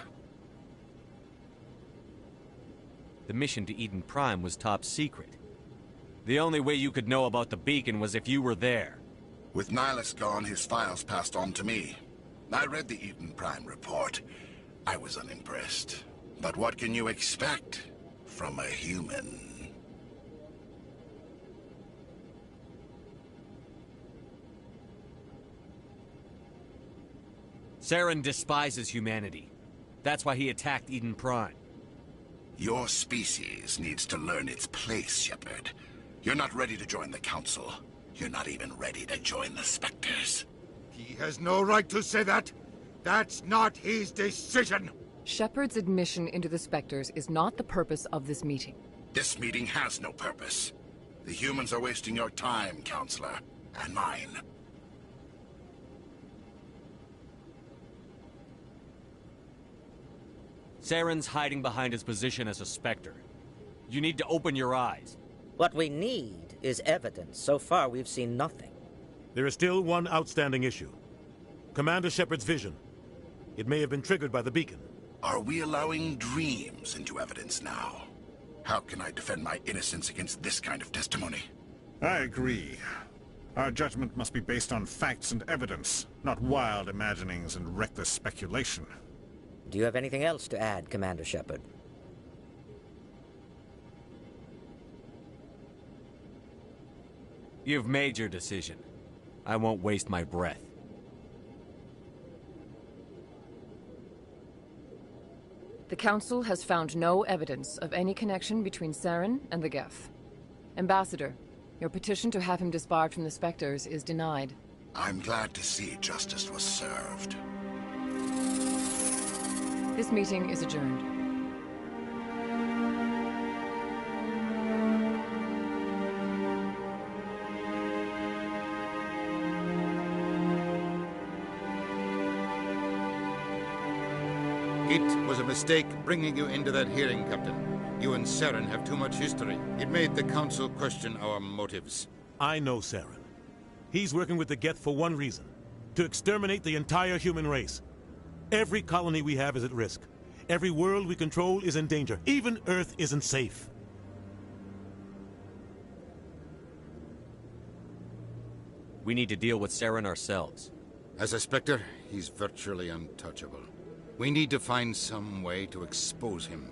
The mission to Eden Prime was top secret. The only way you could know about the beacon was if you were there.
With Nihilus gone, his files passed on to me. I read the Eden Prime report. I was unimpressed. But what can you expect from a human?
Saren despises humanity. That's why he attacked Eden Prime.
Your species needs to learn its place, Shepard. You're not ready to join the Council. You're not even ready to join the Spectres.
He has no right to say that. That's not his decision.
Shepard's admission into the Spectres is not the purpose of this meeting.
This meeting has no purpose. The humans are wasting your time, Counselor, and mine.
Saren's hiding behind his position as a Spectre. You need to open your eyes.
What we need is evidence. So far, we've seen nothing.
There is still one outstanding issue. Commander Shepard's vision. It may have been triggered by the beacon.
Are we allowing dreams into evidence now? How can I defend my innocence against this kind of testimony?
I agree. Our judgment must be based on facts and evidence, not wild imaginings and reckless speculation.
Do you have anything else to add, Commander Shepard?
You've made your decision. I won't waste my breath.
The Council has found no evidence of any connection between Saren and the Geth. Ambassador, your petition to have him disbarred from the Spectres is denied.
I'm glad to see justice was served.
This meeting is adjourned.
It was a mistake bringing you into that hearing, Captain. You and Saren have too much history. It made the Council question our motives.
I know Saren. He's working with the Geth for one reason: to exterminate the entire human race. Every colony we have is at risk. Every world we control is in danger. Even Earth isn't safe.
We need to deal with Saren ourselves.
As a Spectre, he's virtually untouchable. We need to find some way to expose him.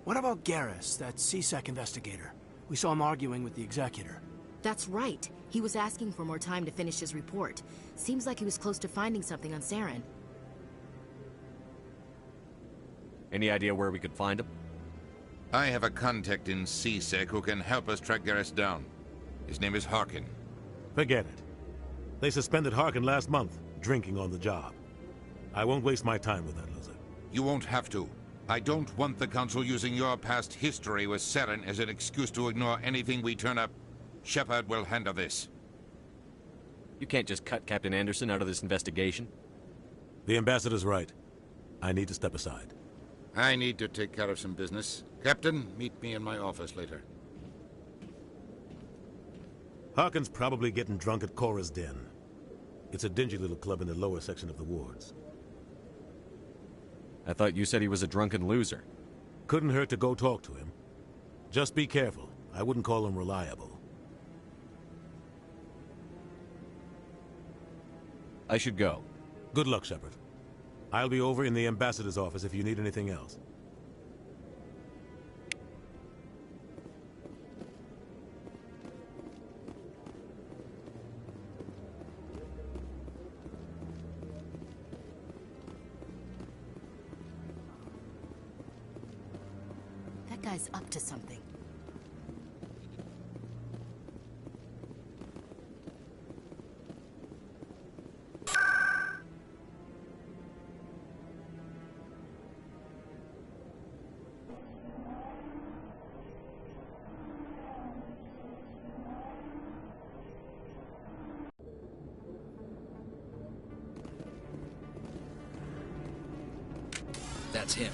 What about Garrus, that C-Sec investigator? We saw him arguing with the Executor.
That's right. He was asking for more time to finish his report. Seems like he was close to finding something on Saren.
Any idea where we could find him?
I have a contact in C-Sec who can help us track Garrus down. His name is Harkin.
Forget it. They suspended Harkin last month, drinking on the job. I won't waste my time with that loser.
You won't have to. I don't want the Council using your past history with Saren as an excuse to ignore anything we turn up. Shepard will handle this.
You can't just cut Captain Anderson out of this investigation.
The Ambassador's right. I need to step aside.
I need to take care of some business. Captain, meet me in my office later.
Harkin's probably getting drunk at Cora's Den. It's a dingy little club in the lower section of the wards.
I thought you said he was a drunken loser.
Couldn't hurt to go talk to him. Just be careful. I wouldn't call him reliable.
I should go.
Good luck, Shepard. I'll be over in the Ambassador's office if you need anything else.
That guy's up to something.
That's him.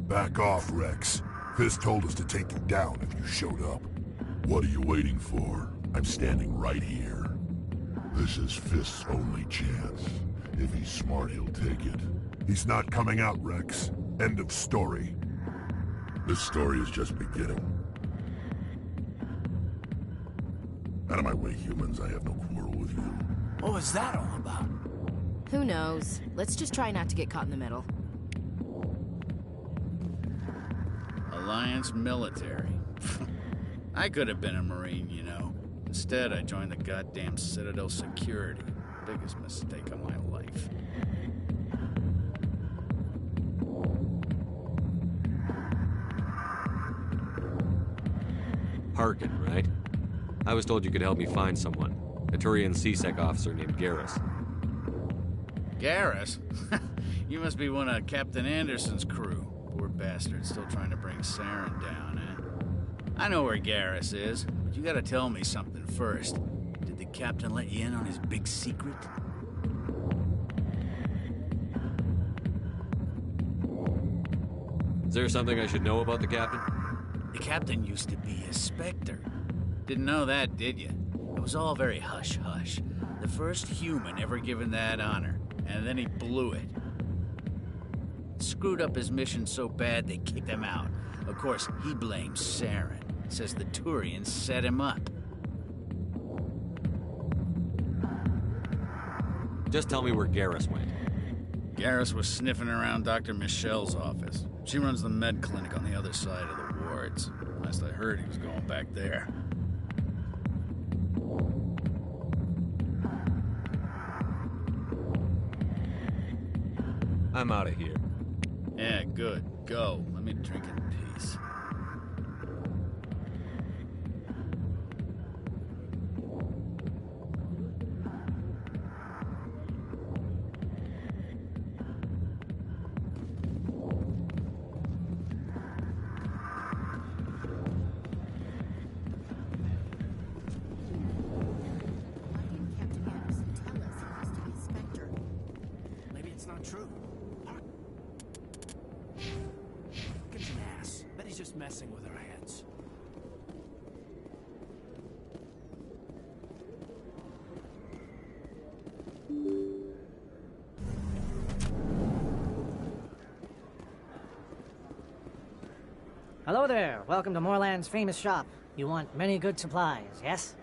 Back off, Rex. Fisk told us to take you down if you showed up. What are you waiting for? I'm standing right here. This is Fisk's only chance. If he's smart, he'll take it. He's not coming out, Rex. End of story. This story is just beginning. Out of my way, humans. I have no quarrel with you.
What was that all about?
Who knows? Let's just try not to get caught in the middle.
Alliance military. I could have been a Marine, you know. Instead, I joined the goddamn Citadel Security. Biggest mistake of my life.
Harkin, right? I was told you could help me find someone. A Turian C-Sec officer named Garrus.
Garrus? You must be one of Captain Anderson's crew. Poor bastard, still trying to bring Saren down, eh? I know where Garrus is, but you gotta tell me something first. Did the captain let you in on his big secret?
Is there something I should know about the captain?
The captain used to be a Spectre. Didn't know that, did you? It was all very hush-hush. The first human ever given that honor, and then he blew it. Screwed up his mission so bad they kicked him out. Of course, he blames Saren. Says the Turians set him up.
Just tell me where Garrus went.
Garrus was sniffing around Dr. Michelle's office. She runs the med clinic on the other side of the wards. Last I heard, he was going back there.
I'm out of here.
Yeah, good. Go. Let me drink in peace.
Maybe it's not true. Fucking an ass. Bet he's just messing with our heads.
Hello there. Welcome to Moorland's famous shop. You want many good supplies, yes?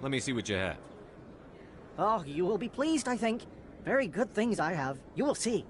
Let me see what you have.
Oh, you will be pleased, I think. Very good things I have. You will see.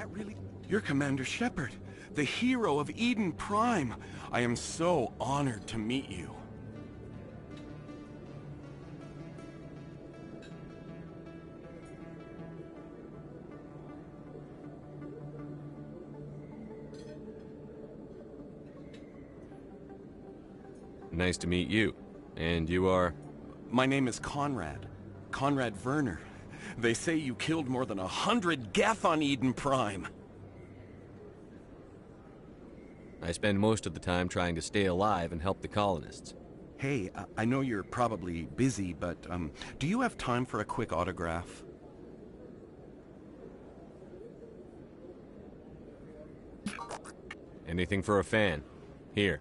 that really... You're Commander Shepard, the hero of Eden Prime. I am so honored to meet you.
Nice to meet you. And you are?
My name is Conrad. Conrad Werner. They say you killed more than 100 Geth on Eden Prime.
I spend most of the time trying to stay alive and help the colonists.
Hey, I know you're probably busy, but do you have time for a quick autograph?
Anything for a fan. Here.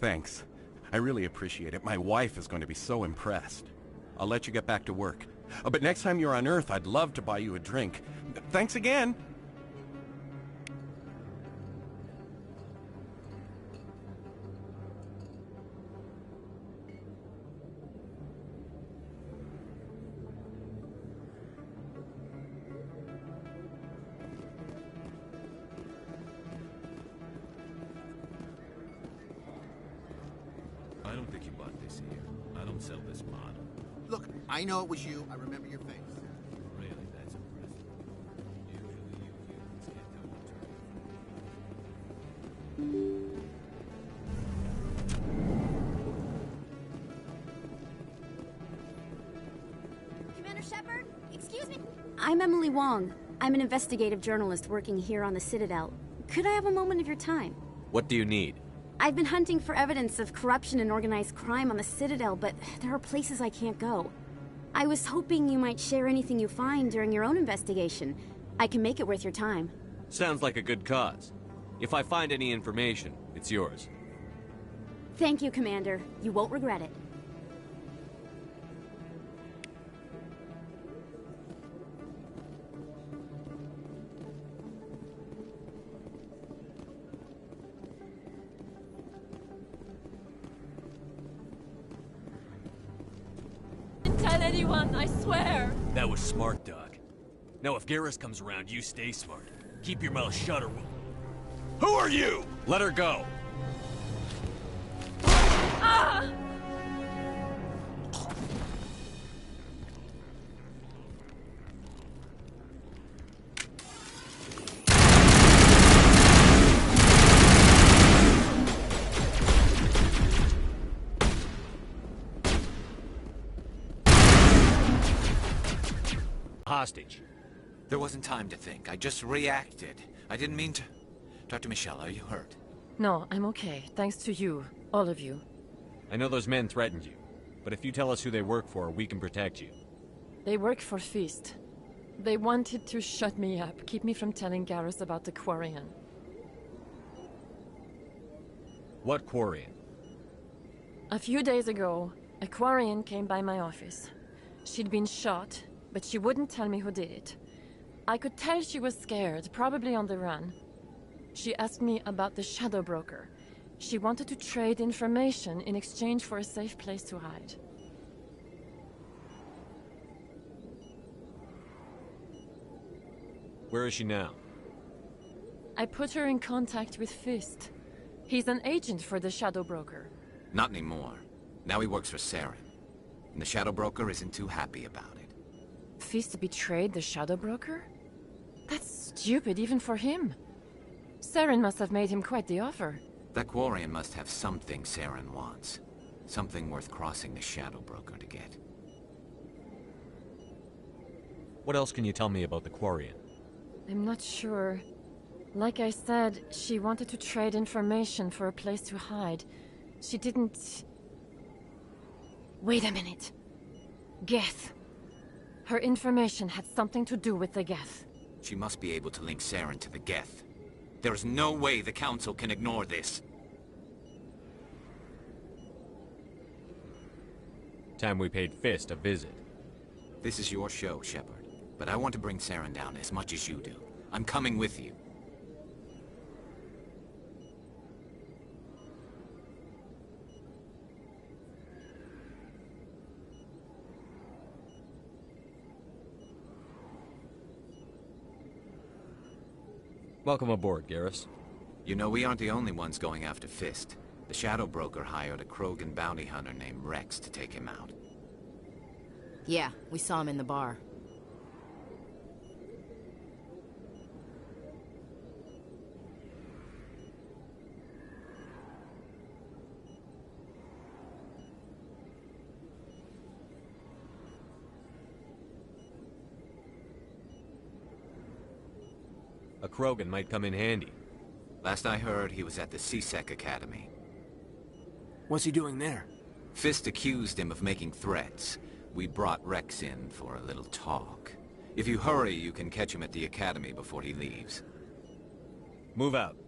Thanks. I really appreciate it. My wife is going to be so impressed. I'll let you get back to work. But next time you're on Earth, I'd love to buy you a drink. Thanks again!
I don't think you bought this here. I don't sell this model.
Look, I know it was you. I remember your face.
Really, that's impressive. Usually you humans can't tell the
Commander Shepard? Excuse me? I'm Emily Wong. I'm an investigative journalist working here on the Citadel. Could I have a moment of your time?
What do you need?
I've been hunting for evidence of corruption and organized crime on the Citadel, but there are places I can't go. I was hoping you might share anything you find during your own investigation. I can make it worth your time.
Sounds like a good cause. If I find any information, it's yours.
Thank you, Commander. You won't regret it.
Tell anyone, I swear!
That was smart, Doc. Now if Garrus comes around, you stay smart. Keep your mouth shut or we'll... Who are you? Let her go!
Ah!
Hostage.
There wasn't time to think. I just reacted. I didn't mean to... Dr. Michelle, are you hurt?
No, I'm okay. Thanks to you. All of you.
I know those men threatened you, but if you tell us who they work for, we can protect you.
They work for Feast. They wanted to shut me up, keep me from telling Garrus about the Quarian.
What Quarian?
A few days ago, a Quarian came by my office. She'd been shot, but she wouldn't tell me who did it. I could tell she was scared, probably on the run. She asked me about the Shadow Broker. She wanted to trade information in exchange for a safe place to hide.
Where is she now?
I put her in contact with Fist. He's an agent for the Shadow Broker.
Not anymore. Now he works for Saren. And the Shadow Broker isn't too happy about it.
Fist betrayed the Shadow Broker? That's stupid even for him. Saren must have made him quite the offer.
That Quarian must have something Saren wants. Something worth crossing the Shadow Broker to get.
What else can you tell me about the Quarian?
I'm not sure. Like I said, she wanted to trade information for a place to hide. She didn't... Wait a minute. Geth. Her information had something to do with the Geth.
She must be able to link Saren to the Geth. There is no way the Council can ignore this.
Time we paid Fist a visit.
This is your show, Shepard. But I want to bring Saren down as much as you do. I'm coming with you.
Welcome aboard, Garrus.
You know, we aren't the only ones going after Fist. The Shadow Broker hired a Krogan bounty hunter named Rex to take him out.
Yeah, we saw him in the bar.
A Krogan might come in handy.
Last I heard, he was at the C-Sec Academy.
What's he doing there?
Fist accused him of making threats. We brought Rex in for a little talk. If you hurry, you can catch him at the Academy before he leaves.
Move out.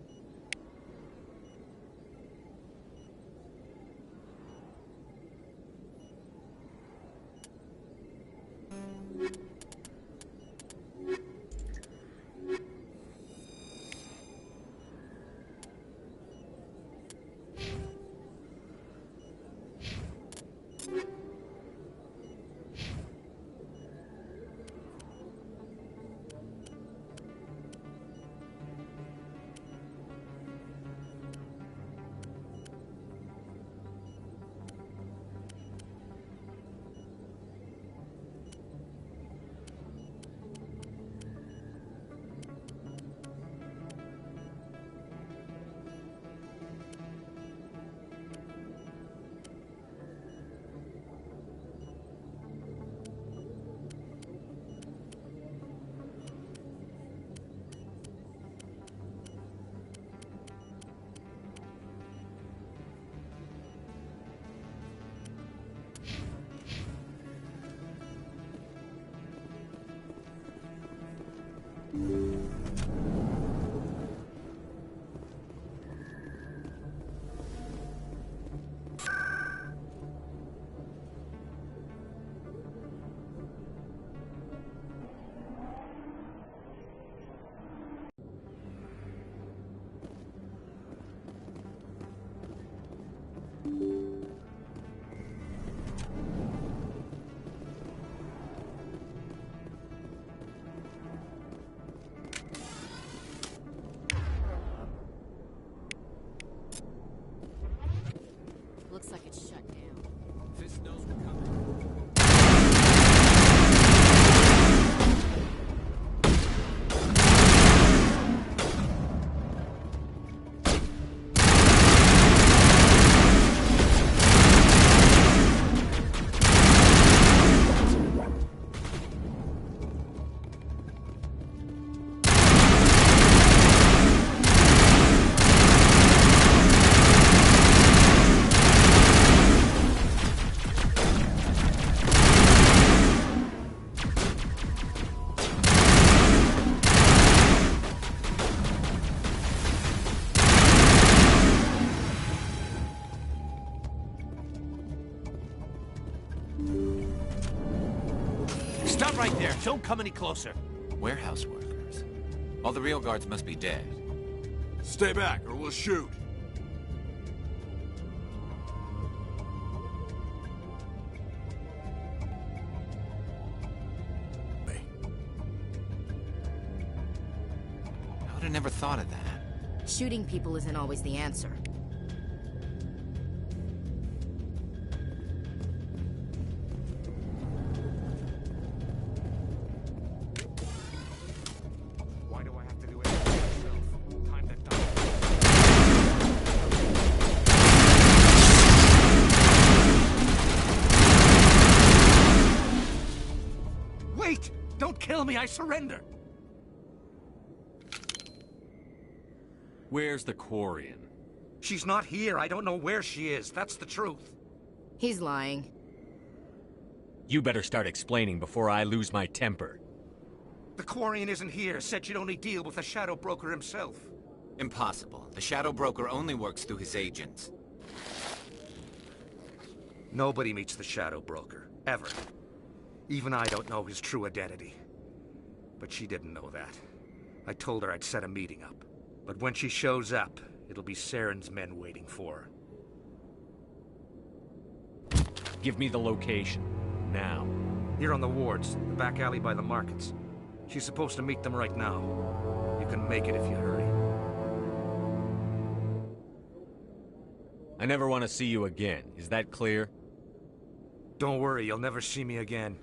Looks like it's shut down.
Fist knows we're coming.
Stop right there. Don't come any closer.
Warehouse workers. All the real guards must be dead.
Stay back, or we'll shoot.
I would have never thought of that.
Shooting people isn't always the answer.
Why do I have to do everything myself? Time to die. Wait! Don't kill me, I surrender!
Where's the Quarian?
She's not here. I don't know where she is. That's the truth.
He's lying.
You better start explaining before I lose my temper.
The Quarian isn't here. Said she'd only deal with the Shadow Broker himself.
Impossible. The Shadow Broker only works through his agents.
Nobody meets the Shadow Broker. Ever. Even I don't know his true identity. But she didn't know that. I told her I'd set a meeting up. But when she shows up, it'll be Saren's men waiting for her.
Give me the location. Now.
Here on the wards, the back alley by the markets. She's supposed to meet them right now. You can make it if you hurry.
I never want to see you again. Is that clear?
Don't worry, you'll never see me again.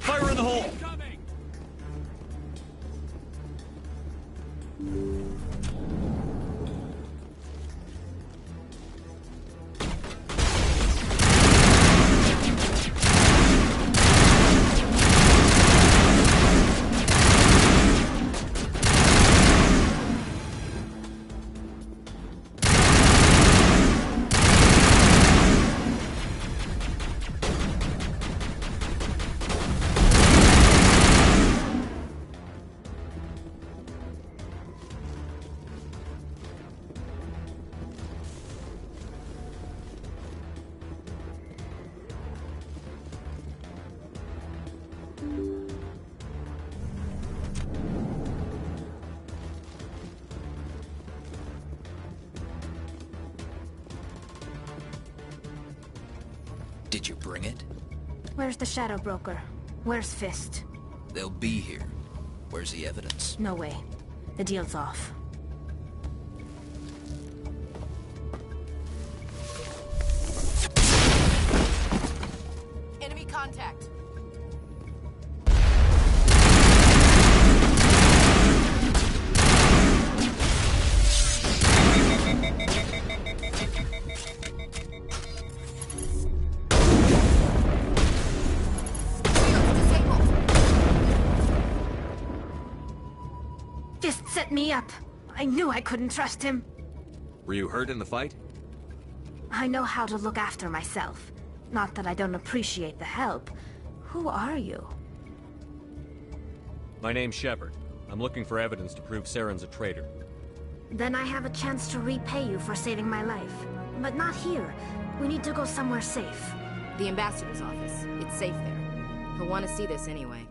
Fire in the hole!
Did you bring it?
Where's the Shadow Broker? Where's Fist?
They'll be here. Where's the evidence?
No way. The deal's off.
Enemy contact.
Fist set me up. I knew I couldn't trust him.
Were you hurt in the fight?
I know how to look after myself. Not that I don't appreciate the help. Who are you?
My name's Shepard. I'm looking for evidence to prove Saren's a traitor.
Then I have a chance to repay you for saving my life. But not here. We need to go somewhere safe.
The ambassador's office. It's safe there. He'll want to see this anyway.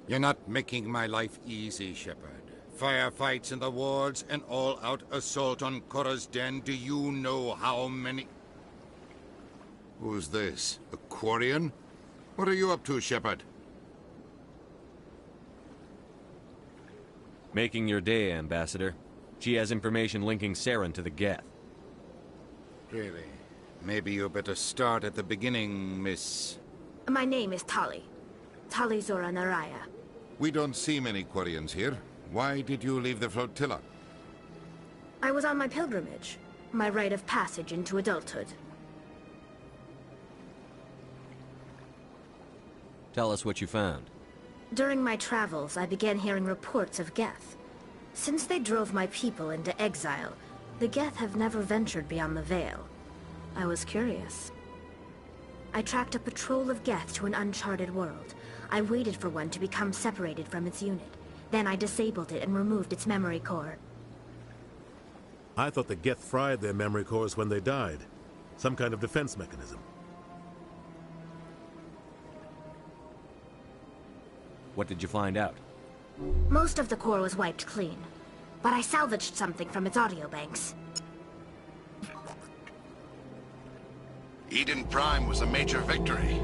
You're not making my life easy, Shepard. Firefights in the wards, an all-out assault on Korra's den. Do you know how many... Who's this? A Quarian? What are you up to, Shepard?
Making your day, Ambassador. She has information linking Saren to the Geth.
Really? Maybe you better start at the beginning, Miss...
My name is Tali. Tali Zora Naraya.
We don't see many Quarians here. Why did you leave the flotilla?
I was on my pilgrimage. My rite of passage into adulthood.
Tell us what you found.
During my travels, I began hearing reports of Geth. Since they drove my people into exile, the Geth have never ventured beyond the Veil. I was curious. I tracked a patrol of Geth to an uncharted world. I waited for one to become separated from its unit. Then I disabled it and removed its memory core.
I thought the Geth fried their memory cores when they died. Some kind of defense mechanism.
What did you find out?
Most of the core was wiped clean, but I salvaged something from its audio banks.
Eden Prime was a major victory.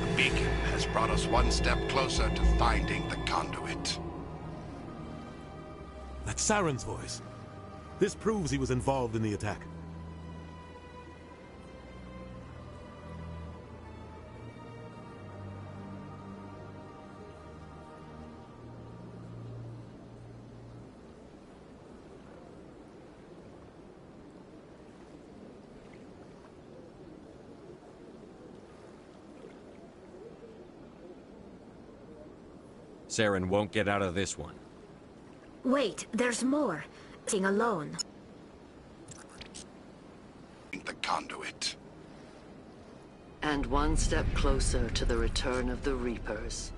The beacon has brought us one step closer to finding the conduit.
That's Saren's voice. This proves he was involved in the attack.
Saren won't get out of this one.
Wait, there's more. Sing alone.
The conduit.
And one step closer to the return of the Reapers.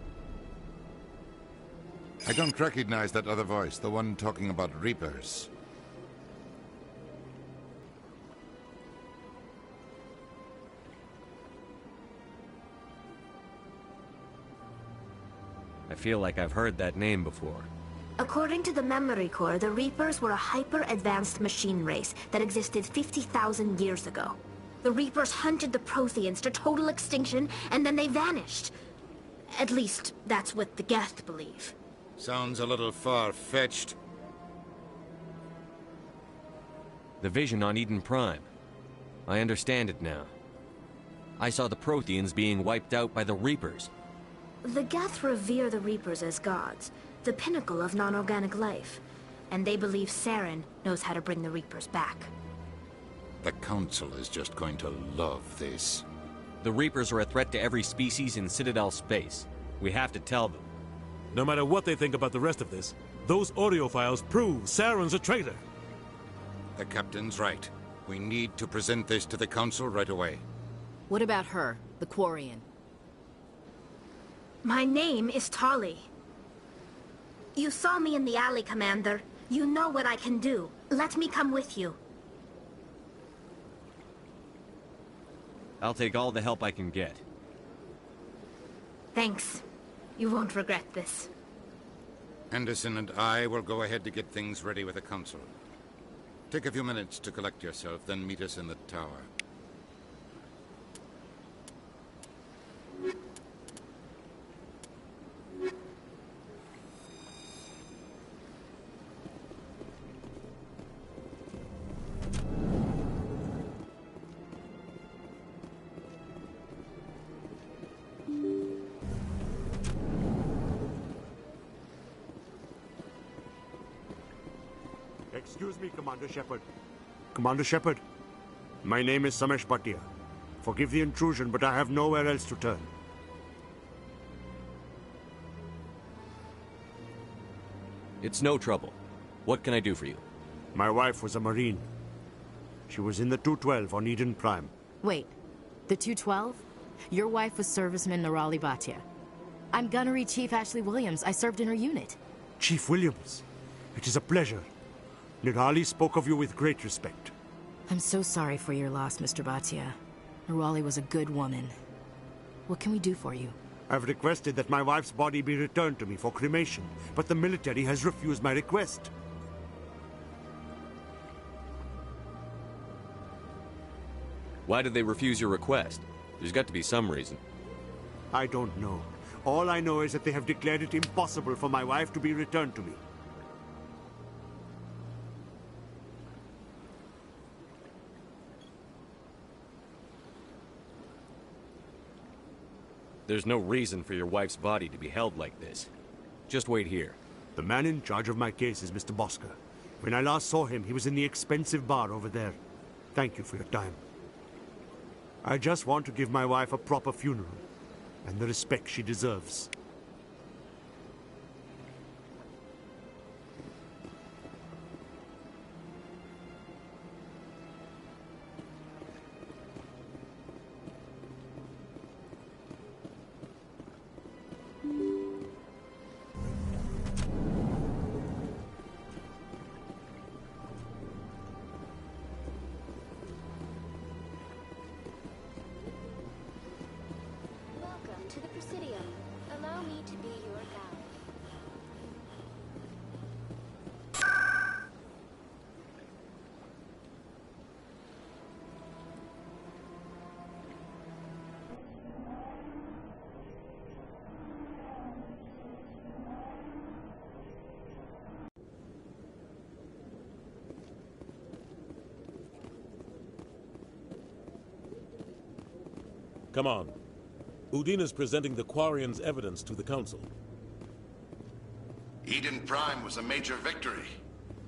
I don't recognize that other voice, the one talking about Reapers.
I feel like I've heard that name before.
According to the Memory Core, the Reapers were a hyper-advanced machine race that existed 50,000 years ago. The Reapers hunted the Protheans to total extinction, and then they vanished. At least, that's what the Geth believe.
Sounds a little far-fetched.
The vision on Eden Prime. I understand it now. I saw the Protheans being wiped out by the Reapers.
The Geth revere the Reapers as gods, the pinnacle of non-organic life. And they believe Saren knows how to bring the Reapers back.
The Council is just going to love this.
The Reapers are a threat to every species in Citadel space. We have to tell them.
No matter what they think about the rest of this, those audio files prove Saren's a traitor.
The Captain's right. We need to present this to the Council right away.
What about her, the Quarian?
My name is Tali. You saw me in the alley, Commander. You know what I can do. Let me come with you.
I'll take all the help I can get.
Thanks. You won't regret this.
Anderson and I will go ahead to get things ready with the Council. Take a few minutes to collect yourself, then meet us in the tower.
Excuse me, Commander Shepard. Commander Shepard, my name is Samesh Bhatia. Forgive the intrusion, but I have nowhere else to turn.
It's no trouble. What can I do for you?
My wife was a Marine. She was in the 212 on Eden Prime.
Wait, the 212? Your wife was serviceman Nirali Bhatia. I'm Gunnery Chief Ashley Williams. I served in her unit.
Chief Williams, it is a pleasure. Nirali spoke of you with great respect.
I'm so sorry for your loss, Mr. Bhatia. Nirali was a good woman. What can we do for you?
I've requested that my wife's body be returned to me for cremation, but the military has refused my request.
Why did they refuse your request? There's got to be some reason.
I don't know. All I know is that they have declared it impossible for my wife to be returned to me.
There's no reason for your wife's body to be held like this. Just wait here.
The man in charge of my case is Mr. Bosca. When I last saw him, he was in the expensive bar over there. Thank you for your time. I just want to give my wife a proper funeral, and the respect she deserves.
To the Presidium. Allow me to be your guide.
Come on. Udine is presenting the Quarians' evidence to the Council.
Eden Prime was a major victory.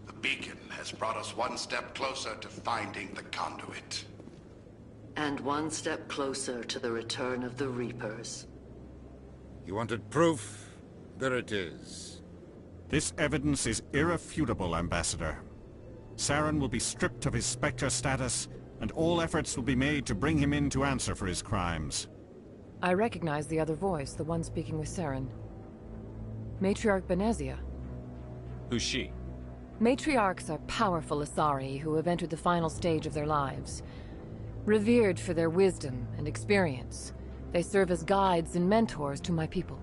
The beacon has brought us one step closer to finding the conduit.
And one step closer to the return of the Reapers.
You wanted proof? There it is.
This evidence is irrefutable, Ambassador. Saren will be stripped of his Spectre status, and all efforts will be made to bring him in to answer for his crimes.
I recognize the other voice, the one speaking with Saren. Matriarch Benezia.
Who's she?
Matriarchs are powerful Asari who have entered the final stage of their lives. Revered for their wisdom and experience, they serve as guides and mentors to my people.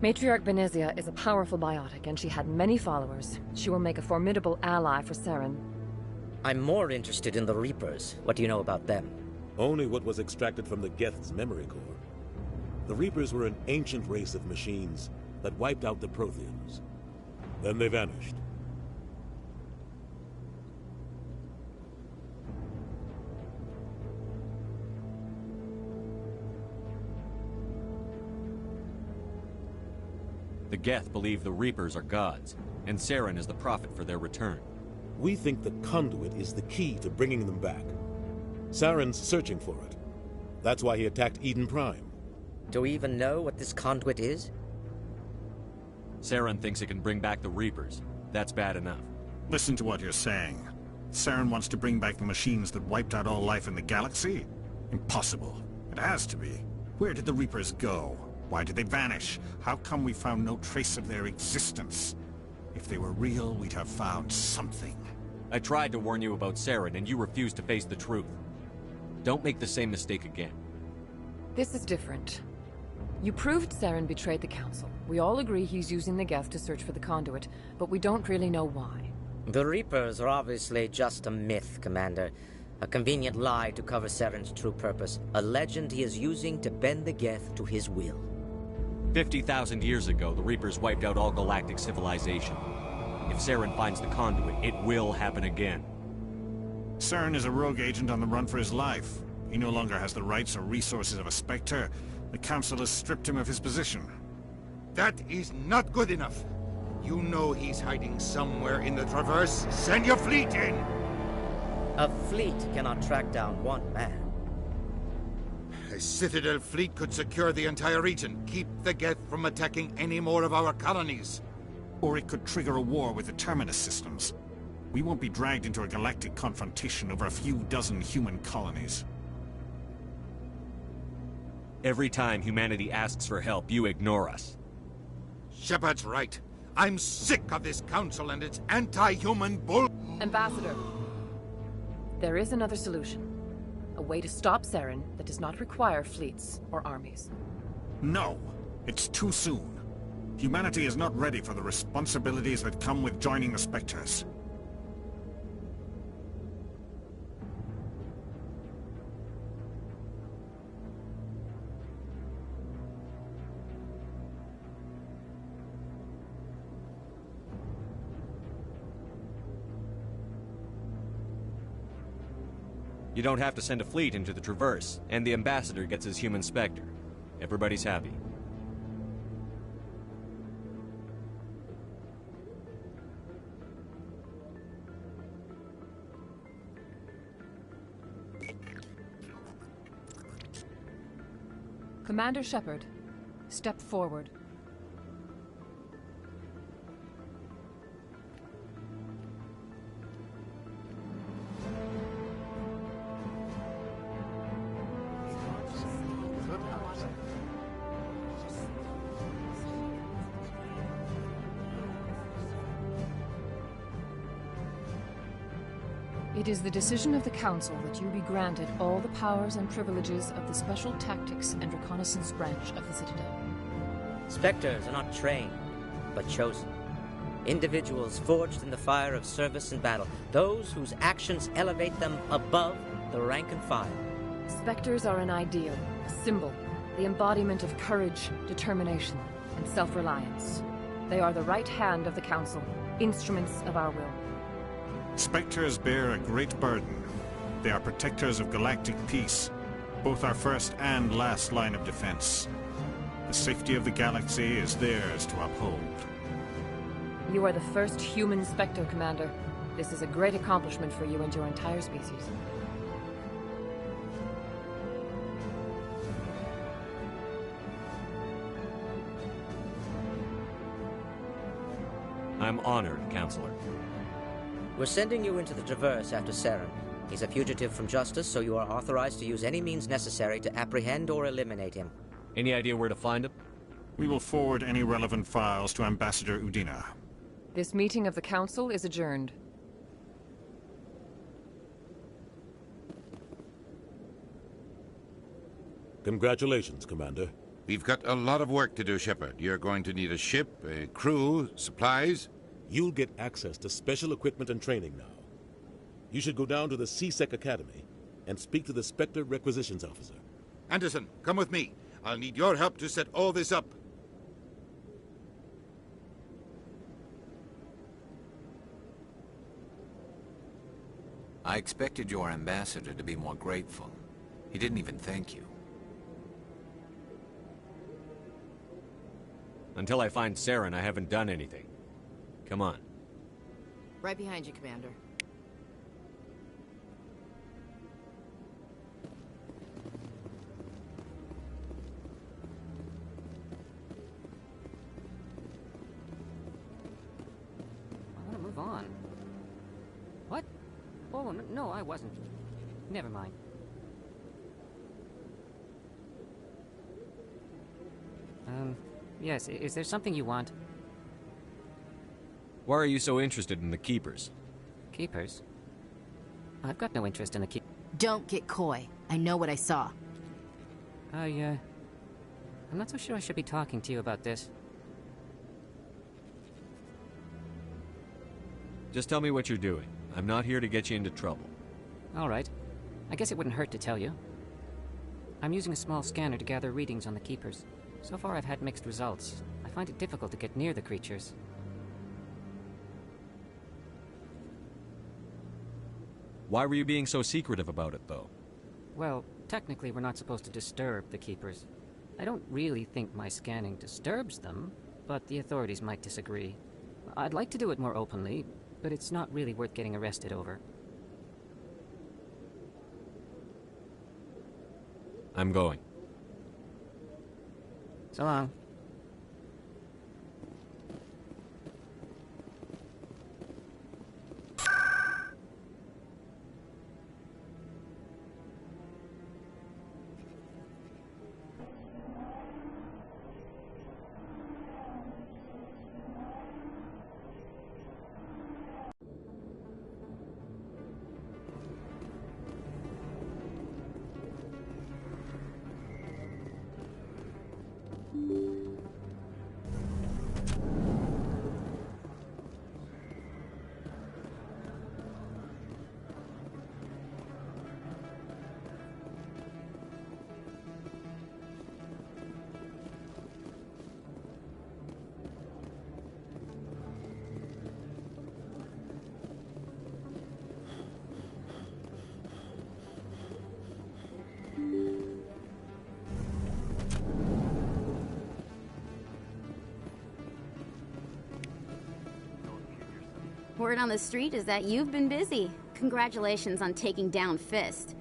Matriarch Benezia is a powerful biotic, and she had many followers. She will make a formidable ally for Saren.
I'm more interested in the Reapers. What do you know about them?
Only what was extracted from the Geth's memory core. The Reapers were an ancient race of machines that wiped out the Protheans. Then they vanished.
The Geth believe the Reapers are gods, and Saren is the prophet for their return.
We think the Conduit is the key to bringing them back. Saren's searching for it. That's why he attacked Eden Prime.
Do we even know what this Conduit is?
Saren thinks it can bring back the Reapers. That's bad enough.
Listen to what you're saying. Saren wants to bring back the machines that wiped out all life in the galaxy? Impossible. It has to be. Where did the Reapers go? Why did they vanish? How come we found no trace of their existence? If they were real, we'd have found something.
I tried to warn you about Saren, and you refused to face the truth. Don't make the same mistake again.
This is different. You proved Saren betrayed the Council. We all agree he's using the Geth to search for the Conduit, but we don't really know why.
The Reapers are obviously just a myth, Commander. A convenient lie to cover Saren's true purpose. A legend he is using to bend the Geth to his will.
50,000 years ago, the Reapers wiped out all galactic civilization. If Saren finds the Conduit, it will happen again.
Saren is a rogue agent on the run for his life. He no longer has the rights or resources of a Spectre. The Council has stripped him of his position.
That is not good enough. You know he's hiding somewhere in the Traverse. Send your fleet in!
A fleet cannot track down one man.
A Citadel fleet could secure the entire region, keep the Geth from attacking any more of our colonies.
Or it could trigger a war with the Terminus systems. We won't be dragged into a galactic confrontation over a few dozen human colonies.
Every time humanity asks for help, you ignore us.
Shepard's right. I'm sick of this council and its anti-human bull...
Ambassador, there is another solution. A way to stop Saren that does not require fleets or armies.
No! It's too soon. Humanity is not ready for the responsibilities that come with joining the Spectres.
You don't have to send a fleet into the Traverse, and the Ambassador gets his human Spectre. Everybody's happy.
Commander Shepard, step forward. It is the decision of the Council that you be granted all the powers and privileges of the Special Tactics and Reconnaissance branch of the Citadel.
Spectres are not trained, but chosen. Individuals forged in the fire of service and battle. Those whose actions elevate them above the rank and file.
Spectres are an ideal, a symbol, the embodiment of courage, determination, and self-reliance. They are the right hand of the Council, instruments of our will.
Spectres bear a great burden. They are protectors of galactic peace, both our first and last line of defense. The safety of the galaxy is theirs to uphold.
You are the first human Spectre, Commander. This is a great accomplishment for you and your entire species.
I'm honored, Counselor.
We're sending you into the Traverse after Saren. He's a fugitive from justice, so you are authorized to use any means necessary to apprehend or eliminate him.
Any idea where to find him?
We will forward any relevant files to Ambassador Udina.
This meeting of the Council is adjourned.
Congratulations, Commander.
We've got a lot of work to do, Shepard. You're going to need a ship, a crew, supplies.
You'll get access to special equipment and training now. You should go down to the C-Sec Academy and speak to the Spectre Requisitions Officer.
Anderson, come with me. I'll need your help to set all this up.
I expected your ambassador to be more grateful. He didn't even thank you.
Until I find Saren, I haven't done anything. Come on.
Right behind you, Commander.
I want to move on. What? Oh, no, I wasn't. Never mind. Yes, is there something you want?
Why are you so interested in the Keepers?
Keepers? I've got no interest in the
Don't get coy. I know what I saw.
I'm not so sure I should be talking to you about this.
Just tell me what you're doing. I'm not here to get you into trouble.
All right. I guess it wouldn't hurt to tell you. I'm using a small scanner to gather readings on the Keepers. So far I've had mixed results. I find it difficult to get near the creatures.
Why were you being so secretive about it, though?
Well, technically we're not supposed to disturb the Keepers. I don't really think my scanning disturbs them, but the authorities might disagree. I'd like to do it more openly, but it's not really worth getting arrested over.
I'm going.
So long.
Word on the street is that you've been busy. Congratulations on taking down Fist.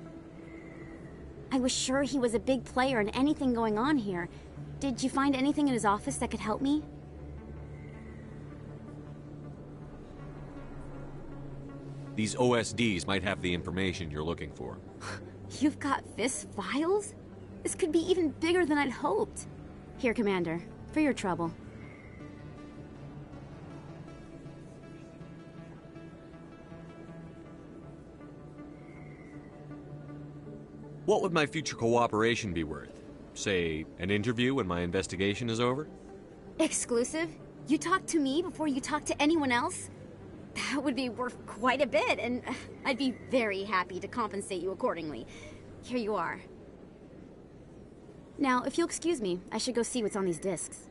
I was sure he was a big player in anything going on here. Did you find anything in his office that could help me?
These OSDs might have the information you're looking for.
You've got Fist files? This could be even bigger than I'd hoped. Here, Commander, for your trouble.
What would my future cooperation be worth? Say, an interview when my investigation is over?
Exclusive? You talk to me before you talk to anyone else? That would be worth quite a bit, and I'd be very happy to compensate you accordingly. Here you are. Now, if you'll excuse me, I should go see what's on these discs.